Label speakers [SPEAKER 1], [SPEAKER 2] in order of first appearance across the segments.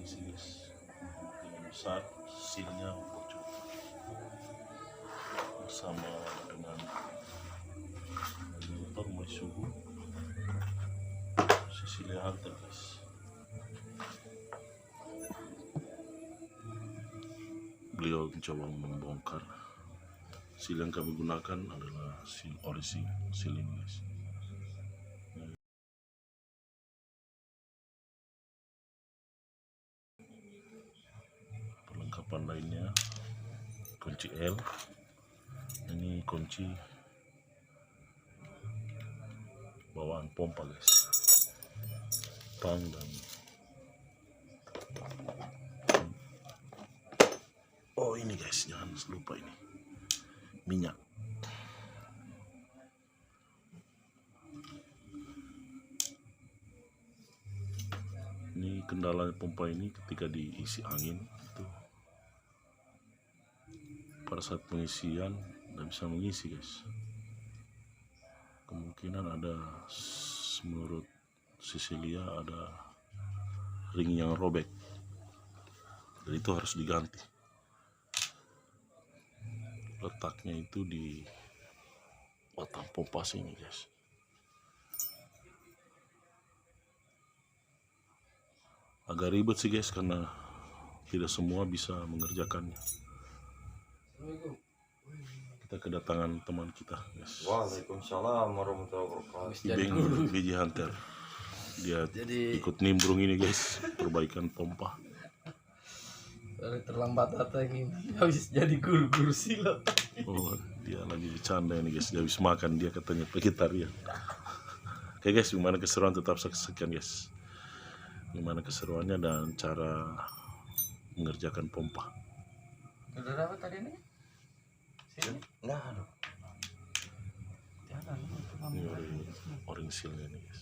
[SPEAKER 1] isi guys, dengan besar silnya bocor bersama dengan motor suhu Cecilia Hunter guys. Beliau mencoba membongkar. Sil yang kami gunakan adalah sil orisi sil ini guys. Perlengkapan lainnya kunci L, ini kunci bawaan pompa guys, tang dan ini guys, jangan lupa ini minyak. Ini kendala pompa ini ketika diisi angin itu pada saat pengisian tidak bisa mengisi guys. Kemungkinan ada, menurut Cecilia, ada ring yang robek, jadi itu harus diganti. Letaknya itu di batang pompa sini guys. Agak ribet sih guys karena tidak semua bisa mengerjakannya. Kita kedatangan teman kita guys.
[SPEAKER 2] Waalaikumsalam warahmatullahi wabarakatuh.
[SPEAKER 1] Biji Hunter. Dia ikut nimbrung ini guys, perbaikan pompa.
[SPEAKER 3] Terlambat datang ini habis jadi guru-guru silat.
[SPEAKER 1] Oh, dia lagi bercanda ini guys, dia habis makan, dia katanya vegetarian. Oke guys, gimana keseruan, tetap saksikan guys gimana keseruannya dan cara mengerjakan pompa.
[SPEAKER 3] Udah dapat tadi nih? Sini?
[SPEAKER 2] Nah, aduh.
[SPEAKER 1] Ini oring silnya nih guys.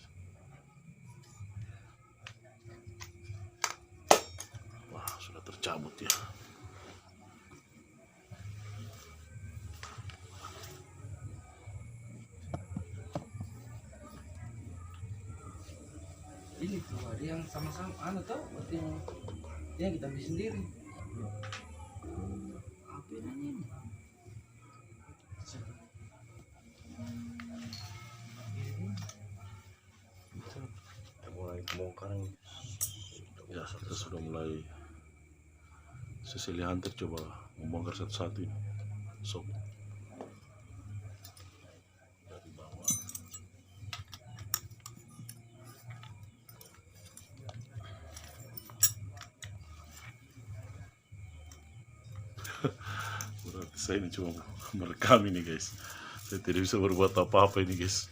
[SPEAKER 1] Wah, sudah tercabut ya.
[SPEAKER 3] Ini tuh ada yang sama-sama tuh berarti yang kita beli sendiri. Apa ini?
[SPEAKER 2] Kita mulai bongkar nih.
[SPEAKER 1] Ya, kita sudah mulai. Cecilia Hunter coba membongkar satu-satu ini. Sob. Dari bawah. Berarti saya ini cuma merekam ini guys. Saya tidak bisa berbuat apa-apa ini guys.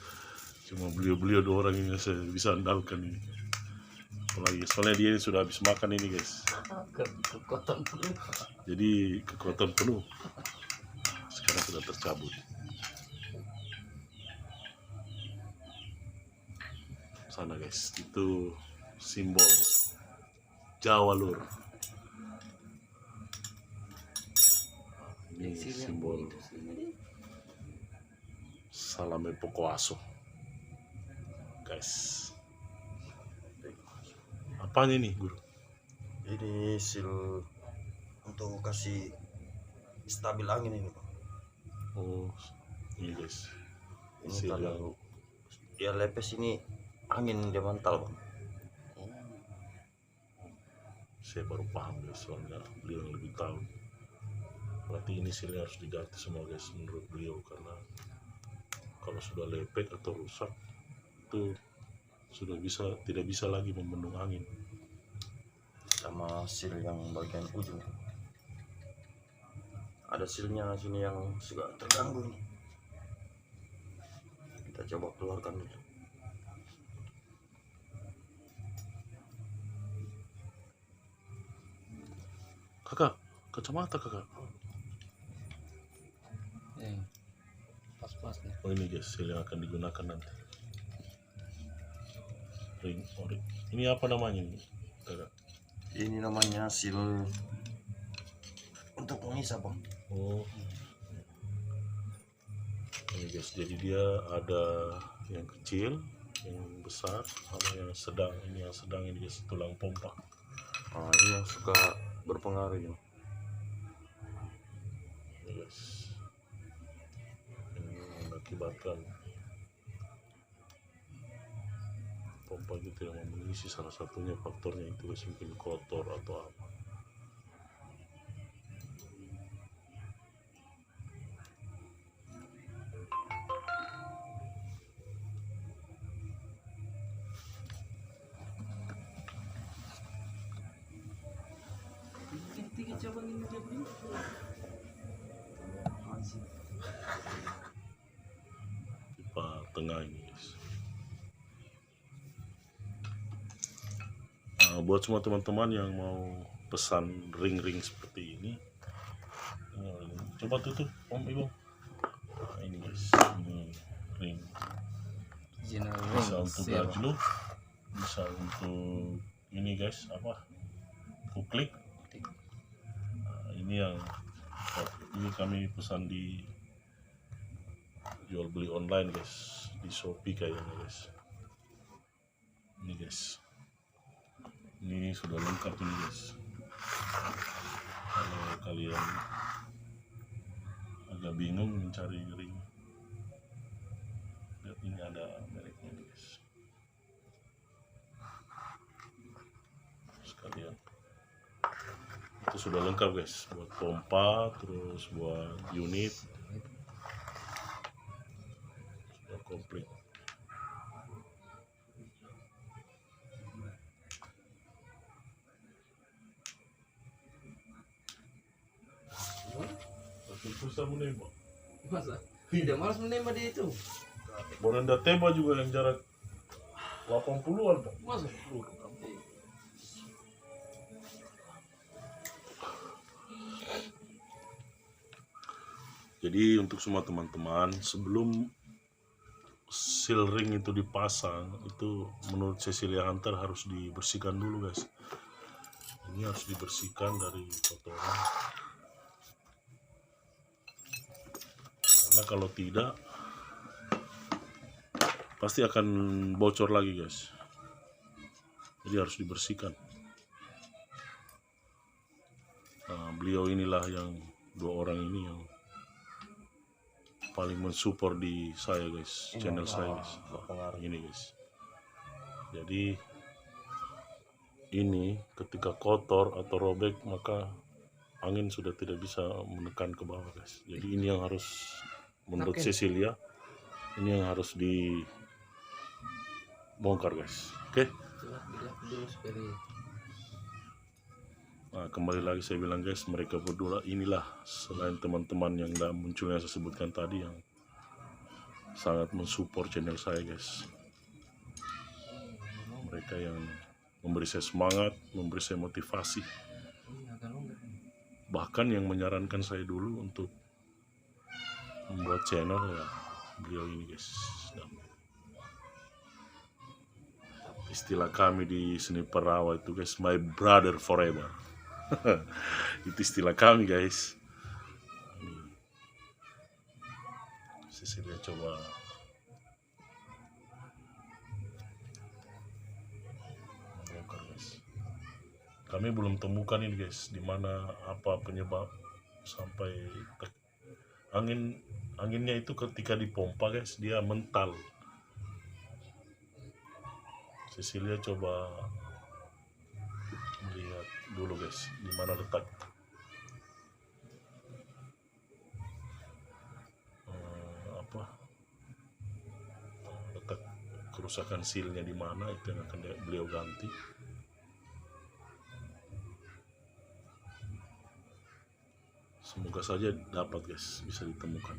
[SPEAKER 1] Cuma beliau-beliau dua orang ini saya bisa andalkan ini. Apalagi soalnya dia ini sudah habis makan ini guys.
[SPEAKER 3] Kekuatan penuh.
[SPEAKER 1] Jadi kekuatan penuh. Sekarang sudah tercabut. Sana guys, itu simbol Jawa Lur. Ini simbol Salame Pocoaso guys. Apanya nih guru?
[SPEAKER 2] Ini sil untuk kasih stabil angin ini.
[SPEAKER 1] Oh, ini guys.
[SPEAKER 2] Ini
[SPEAKER 1] Sil yang
[SPEAKER 2] kalau dia lepes ini angin dia mantal bang.
[SPEAKER 1] saya baru paham guys, soalnya beliau yang lebih tahu. Berarti ini silnya harus diganti semua guys menurut beliau, karena kalau sudah lepek atau rusak itu sudah tidak bisa lagi membendung angin.
[SPEAKER 2] Sama sil yang bagian ujung ada silnya sini yang suka terganggu ini. Kita coba keluarkan dulu.
[SPEAKER 1] Kakak, kacamata kakak.
[SPEAKER 3] Pas-pas nih.
[SPEAKER 1] Oh ini guys, sil yang akan digunakan nanti. Ring ori. Ini apa namanya ini kakak?
[SPEAKER 2] Ini namanya sil untuk mengisap bang.
[SPEAKER 1] Oh ini guys, jadi dia ada yang kecil, yang besar, sama yang sedang. Ini yang sedang ini guys, tulang pompa.
[SPEAKER 2] Nah, ini yang suka berpengaruh ya.
[SPEAKER 1] Ini guys, ini mengakibatkan pompa itu tidak mau mengisi. Salah satunya faktornya itu guys, mungkin kotor atau apa.
[SPEAKER 3] Tiga cabang ini dia beli. Masih.
[SPEAKER 1] Pipa tengah ini guys. Nah, buat semua teman-teman yang mau pesan ring-ring seperti ini, coba tutup Om Ibu. Nah, ini guys, ini ring.
[SPEAKER 3] General
[SPEAKER 1] Bisa untuk gajluk, bisa untuk ini guys, apa? Kuklik. Nah, ini yang ini kami pesan di jual beli online guys, di Shopee kayaknya guys. Ini guys, ini sudah lengkap ini guys. Kalau kalian agak bingung mencari ring, lihat ini ada mereknya guys. Sekalian itu sudah lengkap guys, buat pompa, terus buat unit sudah komplit. Tapi susah menembak.
[SPEAKER 3] Masa? Tidak malas menembak dia itu.
[SPEAKER 1] Borenda tembak juga yang jarak 80-an Pak.
[SPEAKER 3] Masa?
[SPEAKER 1] Jadi untuk semua teman-teman, sebelum seal ring itu dipasang, itu menurut Cecilia Hunter harus dibersihkan dulu guys. Ini harus dibersihkan dari kotoran, karena kalau tidak pasti akan bocor lagi guys. Jadi harus dibersihkan. Nah, beliau inilah yang dua orang ini yang paling mensupport di saya guys, channel saya guys. Ini guys. Jadi ini ketika kotor atau robek maka angin sudah tidak bisa menekan ke bawah guys. Jadi ini yang harus menurut Cecilia, ini yang harus dibongkar guys. Oke.
[SPEAKER 3] Dulu supaya
[SPEAKER 1] Nah, kembali lagi saya bilang guys, mereka berdua inilah selain teman-teman yang dah muncul yang saya sebutkan tadi yang sangat mensupport channel saya guys. Mereka yang memberi saya semangat, memberi saya motivasi, bahkan yang menyarankan saya dulu untuk membuat channel ya beliau ini guys. Istilah kami di seni Perawa itu guys, my brother forever. Itu istilah kami guys. Cecilia coba bongkar guys. Kami belum temukan ini guys, dimana apa penyebab sampai anginnya itu ketika dipompa guys dia mental. Cecilia coba melihat dulu guys, di mana letak letak kerusakan sealnya di mana, itu yang akan beliau ganti. Semoga saja dapat guys, bisa ditemukan.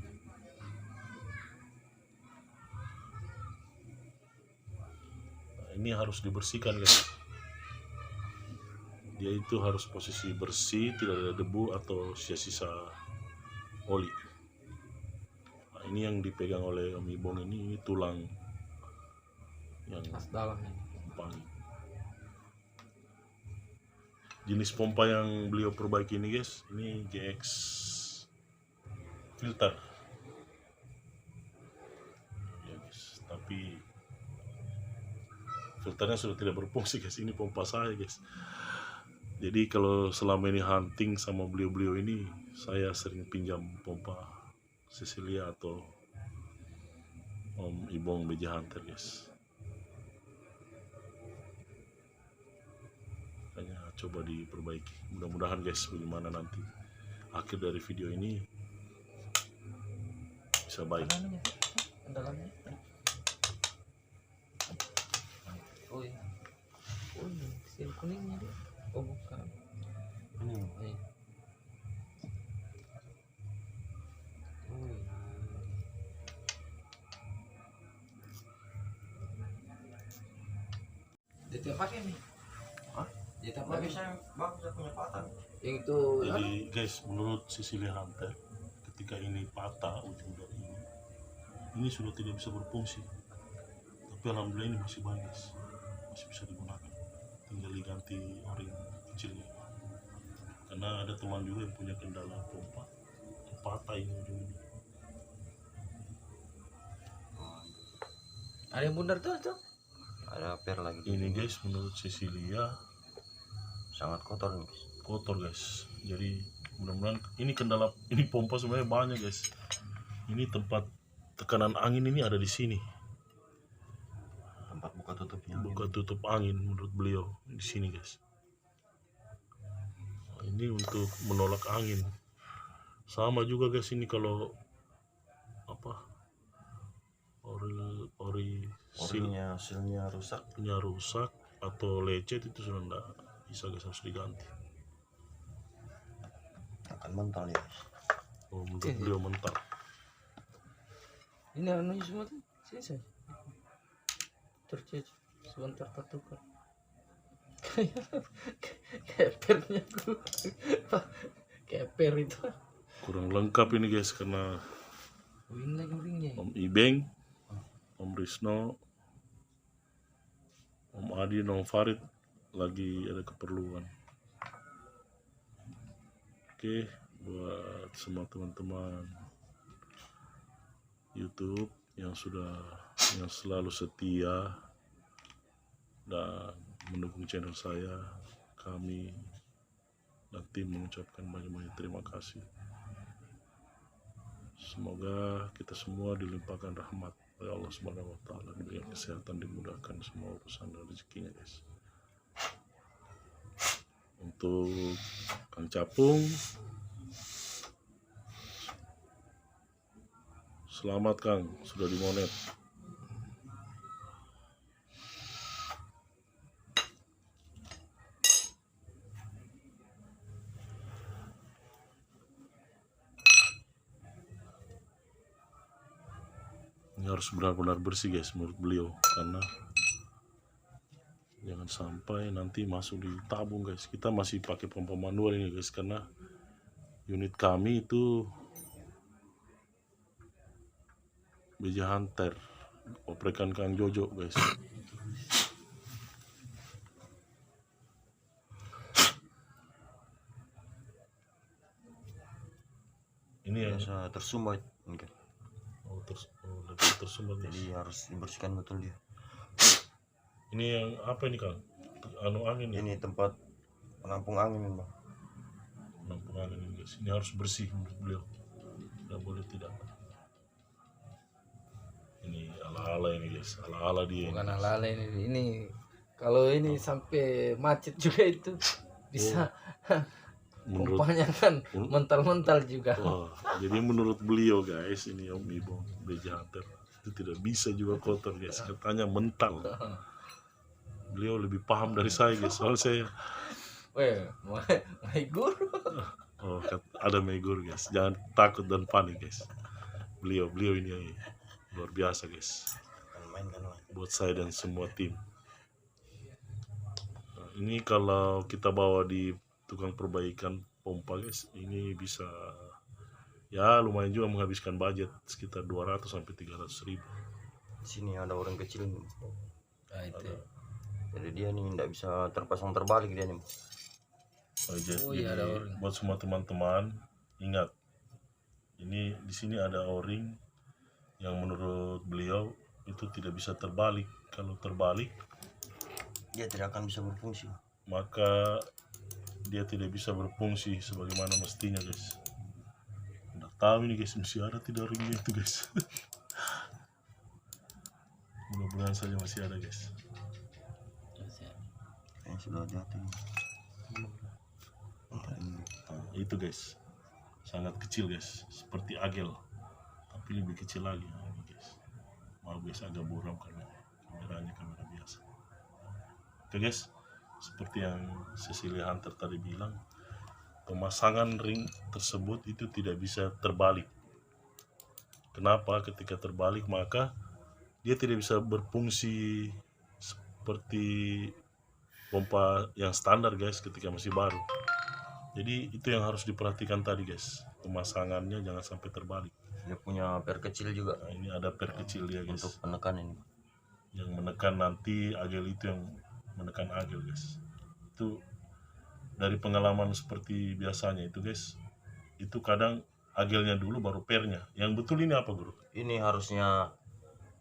[SPEAKER 1] Nah, ini harus dibersihkan guys. Dia itu harus posisi bersih, tidak ada debu atau sisa-sisa oli. Nah, ini yang dipegang oleh Om Ibong ini tulang yang
[SPEAKER 3] dalam
[SPEAKER 1] pompa. Jenis pompa yang beliau perbaiki ini guys, ini GX filter ya guys, tapi filternya sudah tidak berfungsi guys. Ini pompa saya guys. Jadi kalau selama ini hunting sama beliau-beliau ini, saya sering pinjam pompa Cecilia atau Om Ibong Beja Hunter guys. Makanya coba diperbaiki. Mudah-mudahan guys, bagaimana nanti akhir dari video ini bisa baik.
[SPEAKER 3] Kanannya, dalamnya. Oh iya. Oh iya, seal kuningnya dia. Oh bukan.
[SPEAKER 2] Ini
[SPEAKER 3] Oh iya. Oh iya. Dia tidak pakai nih.
[SPEAKER 2] Hah?
[SPEAKER 3] Dia tidak
[SPEAKER 2] nggak
[SPEAKER 3] pakai.
[SPEAKER 2] bisa bagus saya punya patah.
[SPEAKER 3] Yang itu
[SPEAKER 1] Jadi guys, menurut Cecilia Hunter, ketika ini patah ujung dari ini sudah tidak bisa berfungsi. Tapi alhamdulillah ini masih bagus, masih bisa digunakan. Tinggal diganti o-ring kecilnya. Karena ada teman juga yang punya kendala pompa patah ini ujung ini.
[SPEAKER 3] ada yang bundar tuh.
[SPEAKER 2] Ada per lagi.
[SPEAKER 1] Ini guys, menurut Cecilia
[SPEAKER 2] Sangat kotor nih guys.
[SPEAKER 1] kotor guys. Jadi mudah-mudahan ini kendala, ini pompa sebenarnya banyak guys. Ini tempat tekanan angin ini ada di sini.
[SPEAKER 2] Tempat buka tutupnya.
[SPEAKER 1] Buka tutup angin menurut beliau di sini guys. Ini untuk menolak angin. Sama juga guys, ini kalau apa
[SPEAKER 2] Silnya rusak.
[SPEAKER 1] nya rusak atau lecet itu sudah enggak bisa guys, harus diganti.
[SPEAKER 2] Akan mental ya guys.
[SPEAKER 1] Oh, menurut beliau mental.
[SPEAKER 3] Ini anunya semua tuh. Sini saya. Tercet. Sebentar tertukar. Kepernya gue. Keper itu.
[SPEAKER 1] Kurang lengkap ini guys, karena
[SPEAKER 3] Win lagi ringnya.
[SPEAKER 1] Om Ibeng, Om Risno, Om Adi, Om Farid lagi ada keperluan. Oke, buat semua teman-teman YouTube yang selalu setia dan mendukung channel saya, kami dan tim mengucapkan banyak-banyak terima kasih. Semoga kita semua dilimpahkan rahmat oleh Allah Subhanahu wa taala, diberikan kesehatan, dimudahkan semua urusan dan rezekinya guys. Untuk Kang Capung, selamat Kang, sudah dimonet. Ini harus benar-benar bersih guys menurut beliau, karena jangan sampai nanti masuk di tabung guys. Kita masih pakai pompa manual ini guys, karena unit kami itu Beja Hunter, oprekan Kang Jojo guys. Ini yang
[SPEAKER 2] Biasa tersumbat mungkin.
[SPEAKER 1] lebih tersumbat guys.
[SPEAKER 2] Jadi harus dibersihkan betul dia.
[SPEAKER 1] Ini yang apa ini Kang? Anu angin ya?
[SPEAKER 2] Ini tempat penampung angin ini bang.
[SPEAKER 1] Penampung angin ini guys. Ini harus bersih menurut beliau. Tidak boleh tidak. Ini ala-ala ini guys. Ala-ala dia.
[SPEAKER 3] Bukan
[SPEAKER 1] ini.
[SPEAKER 3] ala-ala ini kalau ini sampai macet juga itu bisa
[SPEAKER 1] Menurut
[SPEAKER 3] pompanya kan mental-mental juga.
[SPEAKER 1] Wah, jadi menurut beliau guys, ini Om Ibo Beja Hunter itu tidak bisa juga kotor guys. Katanya mental. Beliau lebih paham dari saya guys. Soal saya
[SPEAKER 3] Weh, my guru.
[SPEAKER 1] ada Megur guys. Jangan takut dan panik guys. Beliau ini luar biasa guys.
[SPEAKER 2] Kan main kan main.
[SPEAKER 1] Buat saya dan semua tim. Nah, ini kalau kita bawa di tukang perbaikan pompa guys, ini bisa ya lumayan juga menghabiskan budget sekitar 200 sampai 300 ribu.
[SPEAKER 2] Di sini ada orang kecil nih.
[SPEAKER 3] Nah, itu.
[SPEAKER 2] Jadi dia nih tidak bisa terpasang terbalik dia nih.
[SPEAKER 3] Oh iya, ada o-ring.
[SPEAKER 1] Buat semua teman-teman ingat, ini di sini ada o-ring yang menurut beliau itu tidak bisa terbalik. Kalau terbalik
[SPEAKER 2] Dia tidak akan bisa berfungsi.
[SPEAKER 1] maka dia tidak bisa berfungsi sebagaimana mestinya guys. Nggak tahu ini guys, masih ada tidak ringnya itu guys. Mudah-mudahan saja masih ada guys.
[SPEAKER 2] Kayaknya sudah jatuh.
[SPEAKER 1] Nah, itu guys, sangat kecil guys, seperti agel tapi lebih kecil lagi. Nah, ini guys, maaf guys agak buram karena kameranya kamera biasa. Oke guys, seperti yang Cecilia Hunter tadi bilang, pemasangan ring tersebut itu tidak bisa terbalik. Kenapa? Ketika terbalik maka dia tidak bisa berfungsi seperti pompa yang standar guys ketika masih baru. Jadi itu yang harus diperhatikan tadi guys, pemasangannya jangan sampai terbalik.
[SPEAKER 2] Dia punya per kecil juga
[SPEAKER 1] Nah, ini ada per kecil dia guys,
[SPEAKER 2] untuk penekan ini.
[SPEAKER 1] yang menekan nanti agel itu yang menekan agel guys. Itu dari pengalaman seperti biasanya itu guys, itu kadang agelnya dulu baru pernya. Yang betul ini apa guru?
[SPEAKER 2] Ini harusnya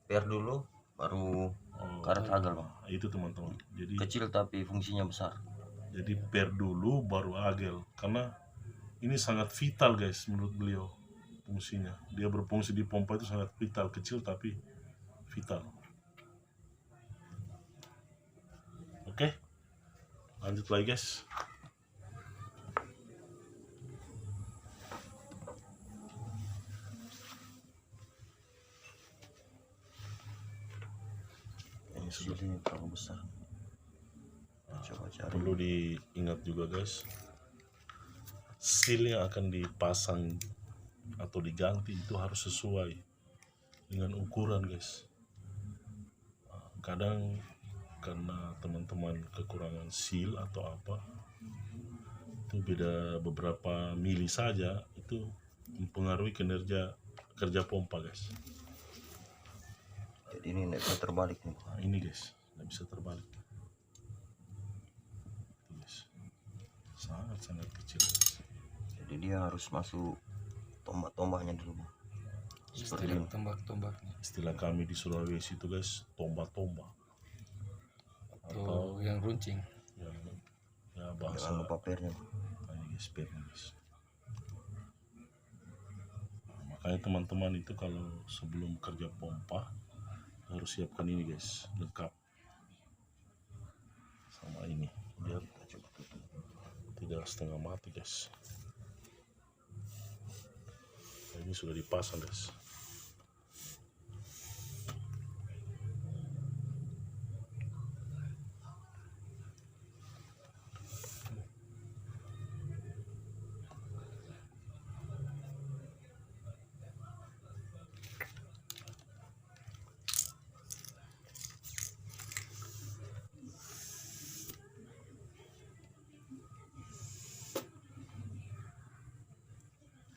[SPEAKER 2] per dulu baru karet agel bang.
[SPEAKER 1] Nah, itu teman-teman. Jadi
[SPEAKER 2] Kecil tapi fungsinya besar.
[SPEAKER 1] Jadi per dulu baru agel, karena ini sangat vital guys menurut beliau fungsinya. Dia berfungsi di pompa itu sangat vital, kecil tapi vital. Oke, lanjut lagi guys. Ini sudah
[SPEAKER 2] Sini terlalu besar. Coba cari.
[SPEAKER 1] perlu diingat juga guys, seal yang akan dipasang atau diganti itu harus sesuai dengan ukuran guys. Kadang karena teman-teman kekurangan seal atau apa, itu beda beberapa mili saja, itu mempengaruhi kerja pompa guys.
[SPEAKER 2] Jadi ini tidak bisa terbalik nih.
[SPEAKER 1] Nah, ini guys, nggak bisa terbalik. Itu guys, sangat kecil guys.
[SPEAKER 2] Jadi dia harus masuk tombak-tombaknya dulu bang. Seperti
[SPEAKER 3] Istilah
[SPEAKER 2] ini.
[SPEAKER 3] tombak-tombaknya
[SPEAKER 1] Istilah kami di Sulawesi itu guys, tombak-tombak
[SPEAKER 3] atau yang runcing.
[SPEAKER 1] yang ya bahasa
[SPEAKER 2] Jangan lupa pernya bang.
[SPEAKER 1] ini guys, pernya guys. Nah, makanya teman-teman itu kalau sebelum kerja pompa harus siapkan ini guys, lengkap sama ini biar tidak setengah mati guys. Nah, ini sudah dipasang guys.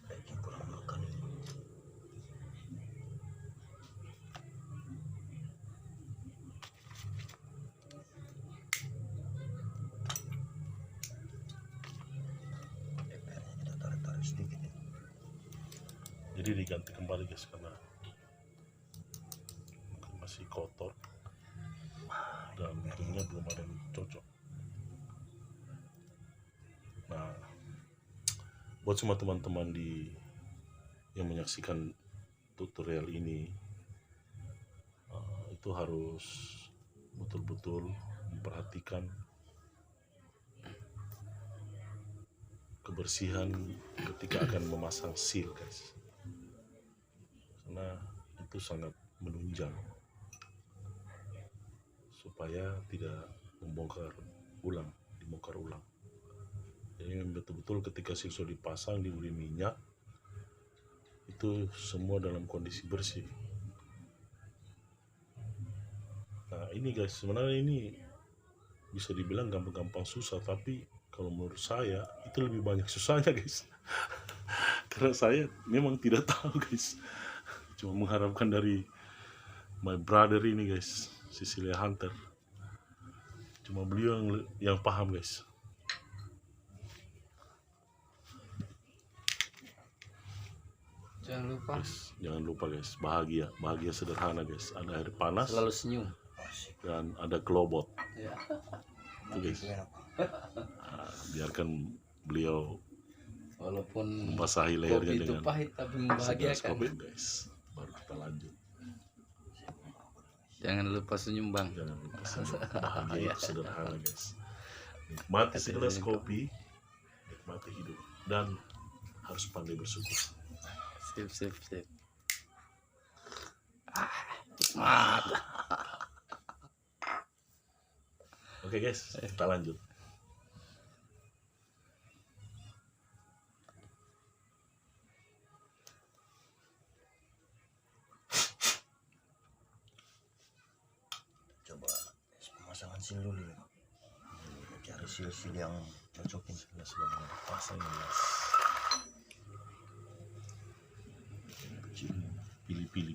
[SPEAKER 2] Kayaknya kurang makan ini. Pernya kita tarik-tarik sedikit ya.
[SPEAKER 1] Jadi diganti kembali guys karena mungkin masih kotor dan ringnya belum ada yang cocok. Nah, buat semua teman-teman yang menyaksikan tutorial ini, itu harus betul-betul memperhatikan kebersihan ketika akan memasang seal guys, karena itu sangat menunjang supaya tidak dibongkar ulang. Jadi betul-betul ketika seal sudah dipasang, diberi minyak, itu semua dalam kondisi bersih. Nah ini guys, sebenarnya ini bisa dibilang gampang-gampang susah, tapi kalau menurut saya itu lebih banyak susahnya guys. Karena saya memang tidak tahu guys, cuma mengharapkan dari my brother ini guys, Cecilia Hunter, cuma beliau yang paham guys. Jangan lupa guys, bahagia sederhana guys. Ada air panas,
[SPEAKER 3] Selalu senyum.
[SPEAKER 1] dan ada kelobot.
[SPEAKER 3] Ya.
[SPEAKER 1] Itu guys.
[SPEAKER 2] Enak.
[SPEAKER 1] Nah, biarkan beliau
[SPEAKER 3] Walaupun
[SPEAKER 1] membasahi
[SPEAKER 3] kopi
[SPEAKER 1] lehernya
[SPEAKER 3] itu
[SPEAKER 1] dengan
[SPEAKER 3] pahit tapi
[SPEAKER 1] segelas
[SPEAKER 3] membahagiakan.
[SPEAKER 1] kopi guys. Baru kita lanjut.
[SPEAKER 3] Jangan lupa senyum bang.
[SPEAKER 1] Jangan lupa bahagia itu sederhana guys. Nikmati segelas kopi, nikmati hidup, dan harus pandai bersyukur.
[SPEAKER 3] Sip. Nikmat.
[SPEAKER 1] Oke guys, kita lanjut.
[SPEAKER 2] Coba pemasangan sil dulu ya. Cari sil yang cocokin.
[SPEAKER 1] Sudah pasang guys.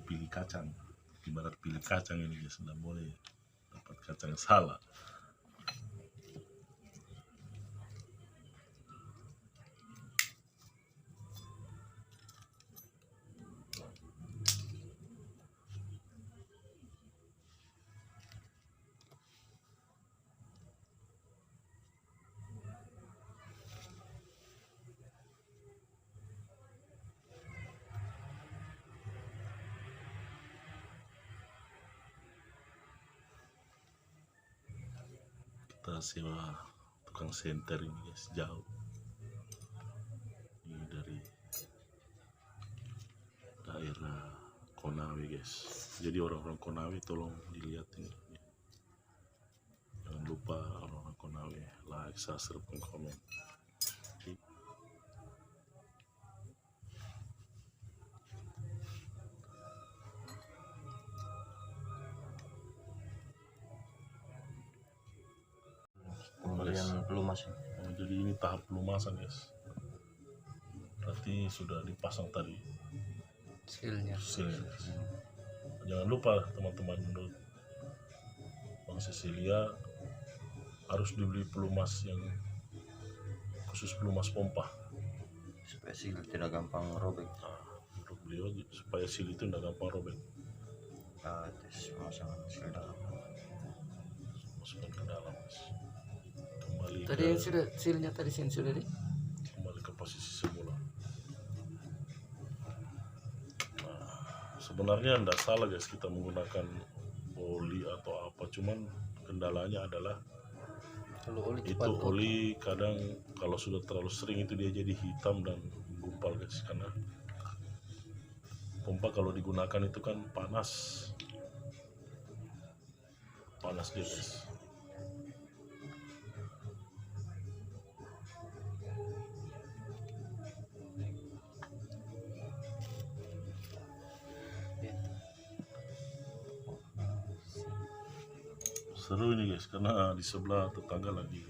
[SPEAKER 1] Pilih kacang. Ibarat pilih kacang ini guys, tidak boleh dapat kacang yang salah. Kita sewa tukang senter ini guys, jauh ini dari daerah Konawe guys. Jadi orang-orang Konawe tolong dilihat ini, jangan lupa orang-orang Konawe like, subscribe, dan komen.
[SPEAKER 2] Kemudian pelumas.
[SPEAKER 1] Jadi ini tahap pelumasan guys. Berarti sudah dipasang tadi
[SPEAKER 3] Silnya.
[SPEAKER 1] silnya. Jangan lupa teman-teman, menurut Bang Cecilia harus dibeli pelumas yang khusus pelumas pompa.
[SPEAKER 2] Supaya sil tidak gampang robek.
[SPEAKER 1] Nah, untuk beliau supaya sil itu tidak gampang robek.
[SPEAKER 2] Nah, tes pemasangan sil dalam.
[SPEAKER 1] Masukkan ke dalam guys. Kembali
[SPEAKER 3] Tadi
[SPEAKER 1] ke,
[SPEAKER 3] yang sudah silnya tadi yang sudah di.
[SPEAKER 1] kembali ke posisi semula. Nah, sebenarnya tidak salah guys kita menggunakan oli atau apa, cuman kendalanya adalah
[SPEAKER 3] Kalau oli
[SPEAKER 1] itu
[SPEAKER 3] cepat kotor.
[SPEAKER 1] oli kadang kalau sudah terlalu sering itu dia jadi hitam dan menggumpal guys, karena pompa kalau digunakan itu kan panas dia guys. Seru ini guys, karena di sebelah tetangga lagi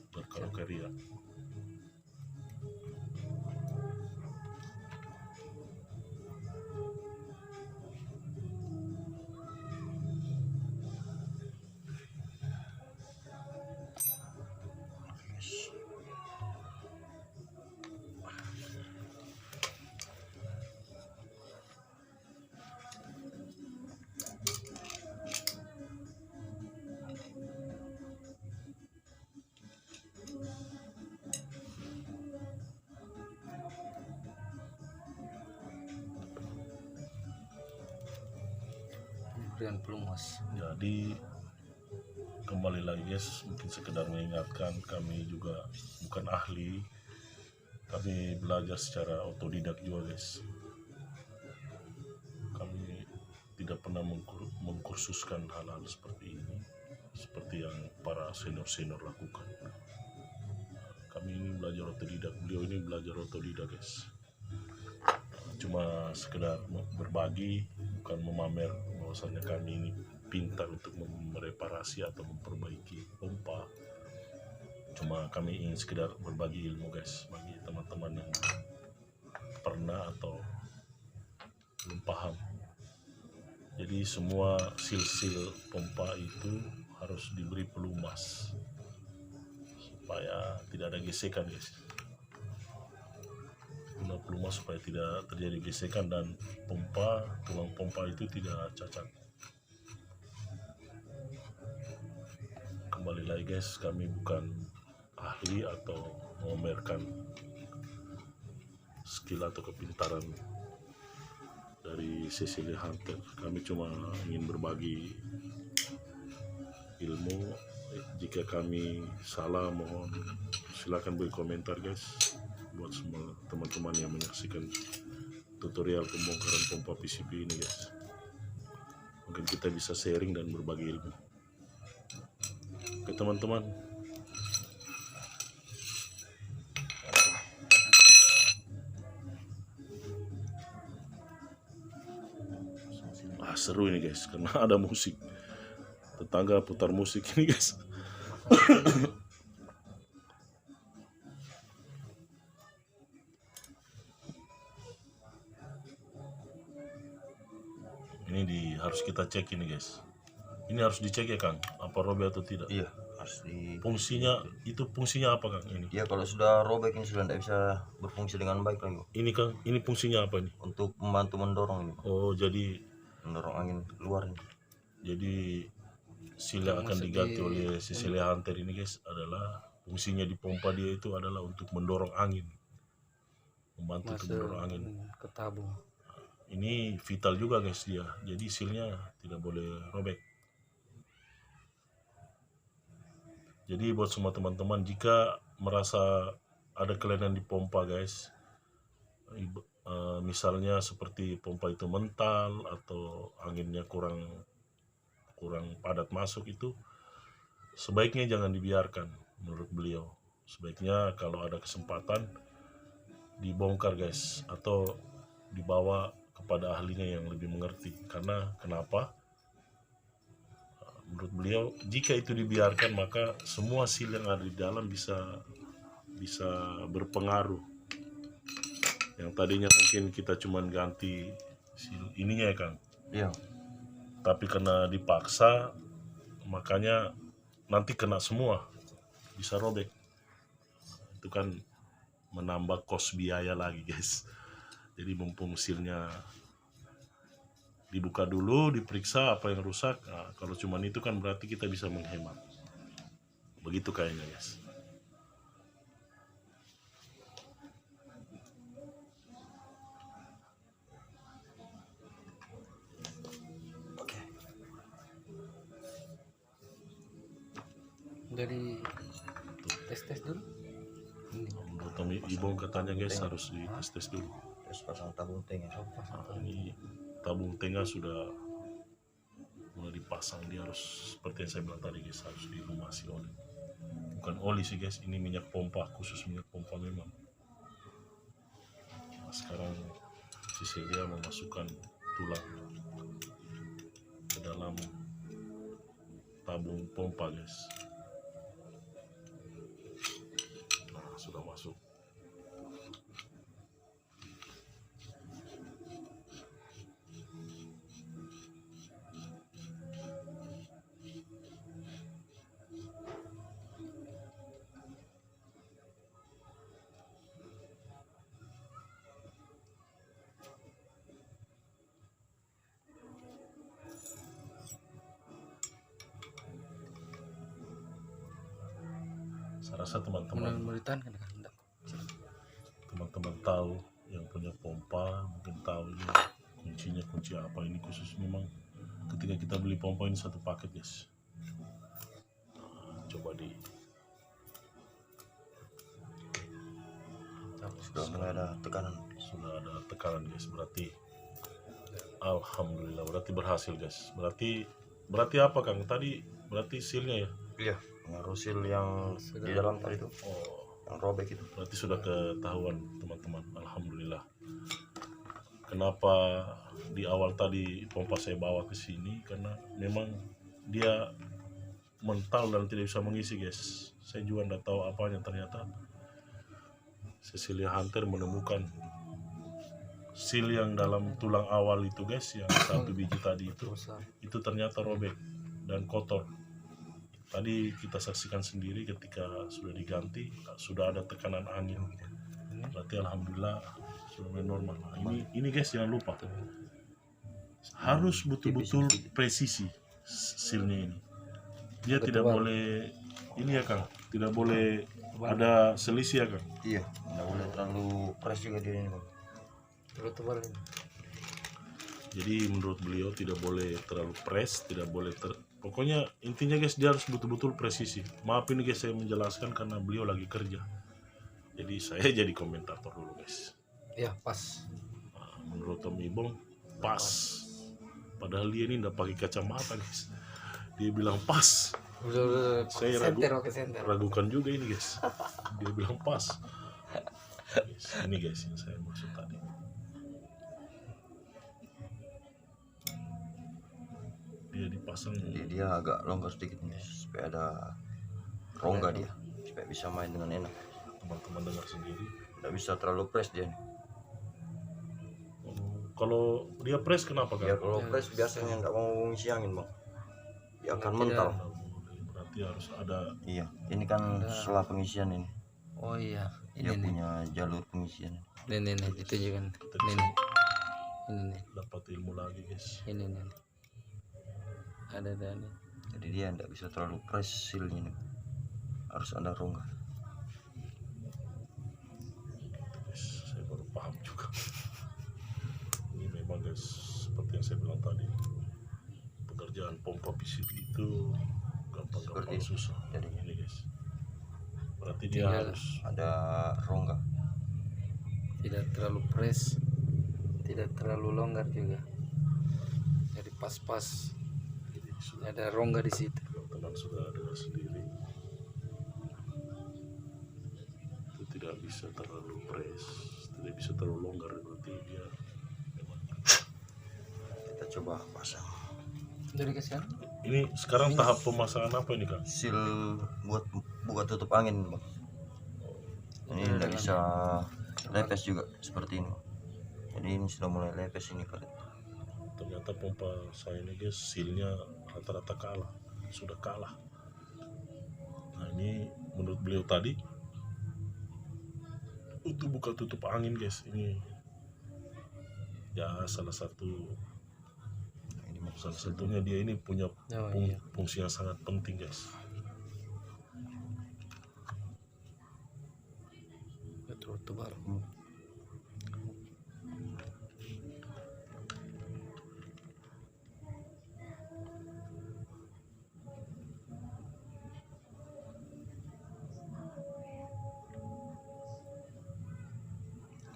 [SPEAKER 1] berkaraokeria.
[SPEAKER 3] Pemberian pelumas.
[SPEAKER 1] Jadi kembali lagi guys, mungkin sekedar mengingatkan, kami juga bukan ahli, kami belajar secara otodidak juga guys. Kami tidak pernah mengkursuskan hal-hal seperti ini, seperti yang para senior lakukan. Kami ini belajar otodidak, beliau ini belajar otodidak guys. Cuma sekedar berbagi, bukan memamer bahwasanya kami ini pintar untuk mereparasi atau memperbaiki pompa. Cuma kami ingin sekedar berbagi ilmu guys, bagi teman-teman yang pernah atau belum paham. Jadi semua sil-sil pompa itu harus diberi pelumas supaya tidak ada gesekan guys. Guna pelumas supaya tidak terjadi gesekan dan tulang pompa itu tidak cacat. Kembali lagi guys, kami bukan ahli atau memamerkan skill atau kepintaran dari Cecilia Hunter. Kami cuma ingin berbagi ilmu. Jika kami salah, mohon silakan beri komentar guys, buat semua teman-teman yang menyaksikan tutorial pembongkaran pompa PCB ini guys. Mungkin kita bisa sharing dan berbagi ilmu. Oke teman-teman, seru ini guys karena ada musik, tetangga putar musik ini guys. Ini harus kita cek ini guys. Ini harus dicek ya Kang, apa robek atau tidak.
[SPEAKER 2] Iya, harus di
[SPEAKER 1] Fungsinya apa Kang ini?
[SPEAKER 2] dia kalau sudah robek ini sudah tidak bisa berfungsi dengan baik lagi
[SPEAKER 1] Ini Kang, ini fungsinya apa ini?
[SPEAKER 2] untuk membantu mendorong ini,
[SPEAKER 1] Oh, jadi
[SPEAKER 2] mendorong angin keluar ini.
[SPEAKER 1] jadi seal yang akan diganti oleh Cecilia Hunter ini guys adalah fungsinya di pompa dia itu adalah untuk mendorong angin, membantu untuk mendorong angin.
[SPEAKER 3] ke tabung.
[SPEAKER 1] Ini vital juga guys dia, jadi sealnya tidak boleh robek. Jadi buat semua teman-teman, jika merasa ada kelainan di pompa guys, misalnya seperti pompa itu mental atau anginnya kurang padat masuk, itu sebaiknya jangan dibiarkan. Menurut beliau sebaiknya kalau ada kesempatan dibongkar guys, atau dibawa kepada ahlinya yang lebih mengerti. Karena kenapa? Menurut beliau jika itu dibiarkan maka semua seal yang ada di dalam bisa berpengaruh. Yang tadinya mungkin kita cuman ganti seal ininya ya Kang,
[SPEAKER 2] Iya,
[SPEAKER 1] tapi karena dipaksa makanya nanti kena semua, bisa robek. Itu kan menambah kos biaya lagi guys. Jadi mumpung sealnya dibuka dulu, diperiksa apa yang rusak. Nah, kalau cuman itu kan berarti kita bisa menghemat. Begitu kayaknya guys.
[SPEAKER 3] Dari tes dulu. Ini
[SPEAKER 1] Menurut Ibong katanya guys harus dites dulu.
[SPEAKER 2] terus pasang tabung tank ya.
[SPEAKER 1] Nah, ini tabung tengah sudah mulai dipasang. Dia harus seperti yang saya bilang tadi guys, harus dilumasi oli. Bukan oli sih guys, ini minyak pompa, khusus minyak pompa memang. Nah, sekarang Cecilia memasukkan tulang ke dalam tabung pompa guys. Nah, sudah masuk. Saya rasa teman-teman tahu yang punya pompa mungkin tahu ini kuncinya kunci apa. Ini khusus memang ketika kita beli pompa ini satu paket guys. Nah, coba
[SPEAKER 2] Sudah mulai ada tekanan.
[SPEAKER 1] sudah ada tekanan guys, berarti alhamdulillah, berarti berhasil guys. Berarti apa Kang tadi? Berarti sealnya ya?
[SPEAKER 2] Iya, pengaruh seal yang di dalam tadi itu,
[SPEAKER 1] Oh,
[SPEAKER 2] yang robek itu.
[SPEAKER 1] berarti sudah ketahuan teman-teman. Alhamdulillah. Kenapa di awal tadi pompa saya bawa ke sini? Karena memang dia mental dan tidak bisa mengisi guys. Saya juga tidak tahu apanya, ternyata Cecilia Hunter menemukan seal yang dalam tulang awal itu guys, yang satu biji tadi itu ternyata robek dan kotor. Tadi kita saksikan sendiri ketika sudah diganti, sudah ada tekanan angin. Berarti alhamdulillah sudah mulai normal. Nah, ini guys jangan lupa, harus betul-betul presisi sealnya ini. Dia tidak boleh ini ya Kang, tidak boleh ada selisih ya kan?
[SPEAKER 2] Iya, nggak boleh terlalu press juga dia ini bang.
[SPEAKER 3] Terlalu tebal ini.
[SPEAKER 1] Jadi menurut beliau tidak boleh terlalu press, tidak boleh pokoknya intinya guys dia harus betul-betul presisi. Maaf ini guys saya menjelaskan karena beliau lagi kerja. Jadi saya jadi komentator dulu guys.
[SPEAKER 3] Ya pas.
[SPEAKER 1] Nah, menurut Om Ibong pas. Padahal dia ini nggak pakai kacamata guys. Dia bilang pas.
[SPEAKER 3] Udah
[SPEAKER 1] Saya
[SPEAKER 3] pakai senter.
[SPEAKER 1] ragukan juga ini guys. Dia bilang pas. Guys, ini guys yang saya maksud tadi. Dia dipasang.
[SPEAKER 2] Jadi dia agak longgar sedikit nih supaya ada rongga dia, supaya bisa main dengan enak.
[SPEAKER 1] Teman-teman dengar sendiri.
[SPEAKER 2] Nggak bisa terlalu press dia nih.
[SPEAKER 1] Kalau dia press kenapa
[SPEAKER 2] Ya
[SPEAKER 1] kan?
[SPEAKER 2] kalau press biasanya nggak mau ngisi angin bang, dia akan mental.
[SPEAKER 1] Berarti harus ada.
[SPEAKER 2] Iya, ini kan setelah pengisian ini.
[SPEAKER 3] Oh iya,
[SPEAKER 2] Dia
[SPEAKER 3] ini nih.
[SPEAKER 2] punya jalur pengisian.
[SPEAKER 3] Nih ditunjukkan. Ini nih. Ini nih.
[SPEAKER 1] Dapat ilmu lagi guys.
[SPEAKER 3] Ini nih. Ada nih.
[SPEAKER 2] Jadi dia nggak bisa terlalu press sealnya ini. Harus ada rongga.
[SPEAKER 1] Guys, saya baru paham juga. Ini memang guys seperti yang saya bilang tadi, pekerjaan pompa PCB itu gampang-gampang
[SPEAKER 2] Seperti itu.
[SPEAKER 1] susah.
[SPEAKER 2] Jadi
[SPEAKER 1] Ini guys. Berarti dia
[SPEAKER 3] Tinggal
[SPEAKER 1] harus
[SPEAKER 2] ada rongga.
[SPEAKER 3] Tidak terlalu press, tidak terlalu longgar juga. Jadi pas-pas.
[SPEAKER 1] jadi sudah
[SPEAKER 3] Ada rongga di situ.
[SPEAKER 1] teman sudah dengar sendiri. Itu tidak bisa terlalu press, tidak bisa terlalu longgar berarti dia memang.
[SPEAKER 2] Kita coba pasang
[SPEAKER 3] Jadi kasihan.
[SPEAKER 1] Ini sekarang tahap pemasangan apa ini Kak?
[SPEAKER 2] seal buat buka tutup angin bang. Ini nggak bisa lepes juga seperti ini. Jadi ini sudah mulai lepes ini karet.
[SPEAKER 1] Ternyata pompa saya ini guys sealnya rata-rata kalah, sudah kalah. Nah ini menurut beliau tadi untuk buka tutup angin guys, ini ya salah satunya dia ini punya
[SPEAKER 3] iya.
[SPEAKER 1] fungsi yang sangat penting guys.
[SPEAKER 3] Betul tebal.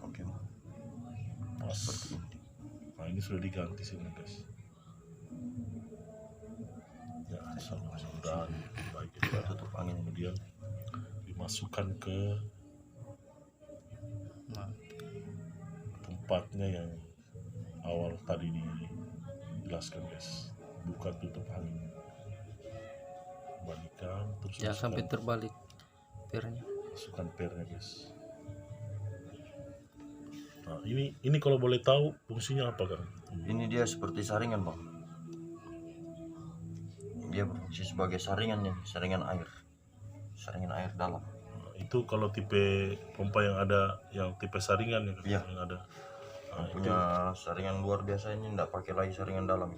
[SPEAKER 2] Oke bang.
[SPEAKER 1] Pas.
[SPEAKER 2] Seperti ini.
[SPEAKER 1] Nah ini sudah diganti sini guys. Ya mudah-mudahan baik itu
[SPEAKER 2] Tutup angin.
[SPEAKER 1] kemudian dimasukkan ke
[SPEAKER 3] Nah,
[SPEAKER 1] tempatnya yang awal tadi dijelaskan guys, buka tutup angin, balikan terus
[SPEAKER 3] jangan sampai
[SPEAKER 1] masukkan,
[SPEAKER 3] terbalik pernya.
[SPEAKER 1] masukkan pernya guys. Nah ini kalau boleh tahu fungsinya apa kan?
[SPEAKER 2] Ini dia seperti saringan bang. Dia berfungsi sebagai saringan nih, saringan air dalam.
[SPEAKER 1] Nah, itu kalau tipe pompa yang ada yang tipe saringan ya,
[SPEAKER 2] Iya.
[SPEAKER 1] yang ada. Nah, itu.
[SPEAKER 2] Punya saringan luar biasa ini nggak pakai lagi saringan dalam.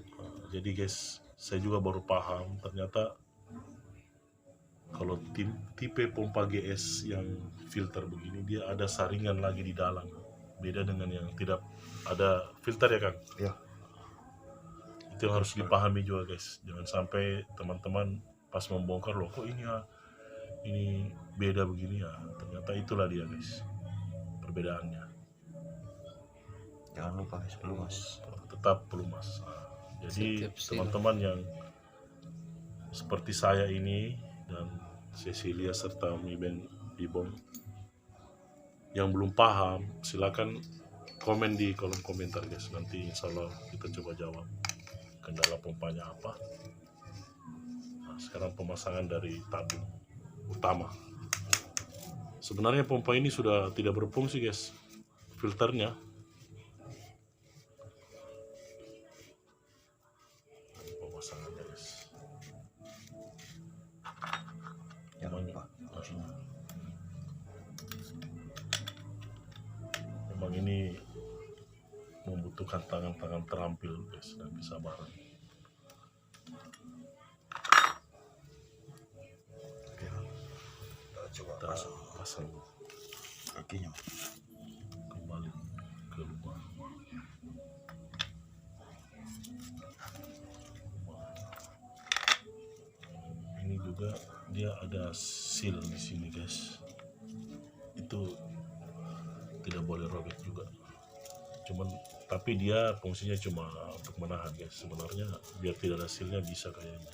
[SPEAKER 1] Jadi guys, saya juga baru paham ternyata kalau tipe pompa GS yang filter begini dia ada saringan lagi di dalam. Beda dengan yang tidak ada filter ya kan?
[SPEAKER 2] Iya.
[SPEAKER 1] Itu yang harus dipahami juga guys. Jangan sampai teman-teman pas membongkar loh kok ini ya ini beda begini ya. Ternyata itulah dia guys perbedaannya.
[SPEAKER 2] Jangan lupa guys, pelumas.
[SPEAKER 1] Tetap pelumas. Nah, jadi
[SPEAKER 3] Setiap seal.
[SPEAKER 1] teman-teman yang seperti saya ini dan Cecilia serta Miben Ibon yang belum paham silakan komen di kolom komentar guys, nanti insya Allah kita coba jawab kendala pompanya apa. Nah, sekarang pemasangan dari tabung utama. Sebenarnya pompa ini sudah tidak berfungsi guys, filternya. Pemasangannya guys.
[SPEAKER 2] Jangan lupa fungsinya.
[SPEAKER 1] Memang ini membutuhkan tangan-tangan terampil guys dan kesabaran.
[SPEAKER 2] Oke, coba
[SPEAKER 1] kita pasang
[SPEAKER 2] kakinya.
[SPEAKER 1] kembali ke rumah. Ini juga dia ada seal di sini guys, itu tidak boleh robek juga. Cuman tapi dia fungsinya cuma untuk menahan guys, sebenarnya biar tidak ada sealnya bisa kayaknya.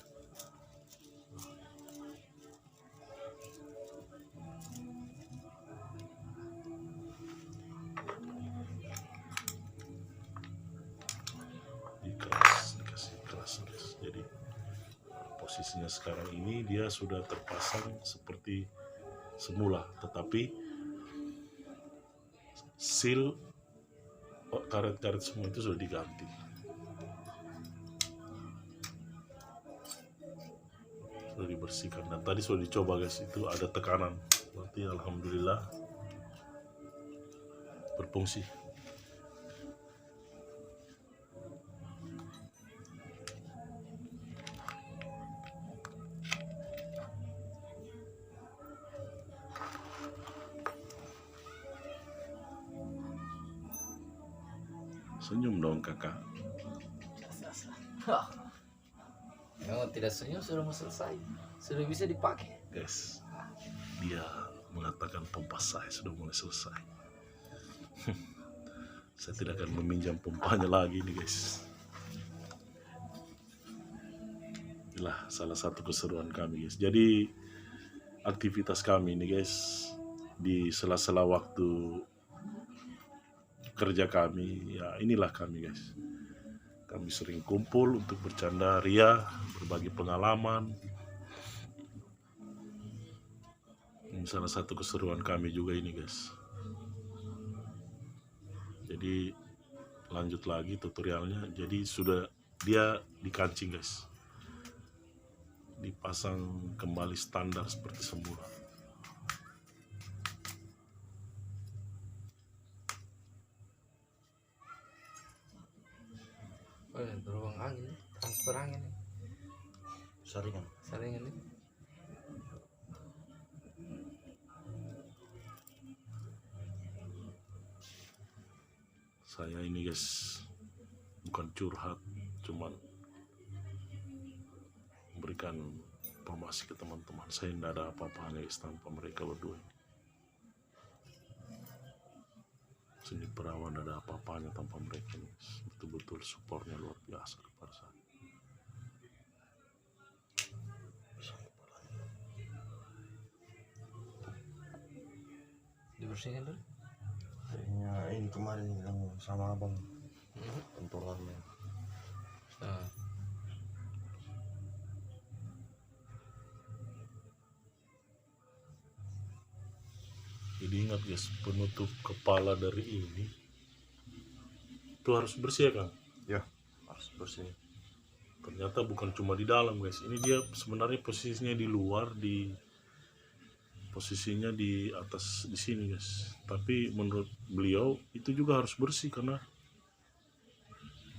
[SPEAKER 1] Dikasih keras guys. Jadi posisinya sekarang ini dia sudah terpasang seperti semula, tetapi seal karet-karet semua itu sudah diganti. Sudah dibersihkan dan tadi sudah dicoba guys, itu ada tekanan. Berarti alhamdulillah berfungsi. Senyum dong kakak.
[SPEAKER 3] Memang tidak senyum sudah mau selesai, sudah bisa dipakai.
[SPEAKER 1] Guys, dia mengatakan pompa saya sudah mulai selesai. Saya tidak akan meminjam pompanya lagi nih guys. Inilah salah satu keseruan kami guys. Jadi aktivitas kami nih guys, di sela-sela waktu kerja kami, ya inilah kami guys. Kami sering kumpul untuk bercanda ria, berbagi pengalaman. Ini salah satu keseruan kami juga ini guys. Jadi lanjut lagi tutorialnya. Jadi sudah dia dikancing guys, dipasang kembali standar seperti semula.
[SPEAKER 3] Oh, beruang angin, transfer angin,
[SPEAKER 2] Saringan.
[SPEAKER 3] saringan ini.
[SPEAKER 1] Saya ini guys bukan curhat, cuman memberikan informasi ke teman-teman. Saya tidak ada apa-apanya guys tanpa mereka berdua. Seni perawan ada apa-apanya tanpa mereka guys. Betul-betul supportnya luar biasa kepada saya.
[SPEAKER 3] Dibersihkan dulu.
[SPEAKER 2] Kayaknya ini kemarin bilang sama abang pentolannya.
[SPEAKER 3] Nah,
[SPEAKER 1] Jadi ingat guys, penutup kepala dari ini itu harus bersih ya Kang.
[SPEAKER 2] Ya, harus bersih.
[SPEAKER 1] Ternyata bukan cuma di dalam guys. Ini dia sebenarnya posisinya di luar, posisinya di atas di sini guys. Tapi menurut beliau itu juga harus bersih karena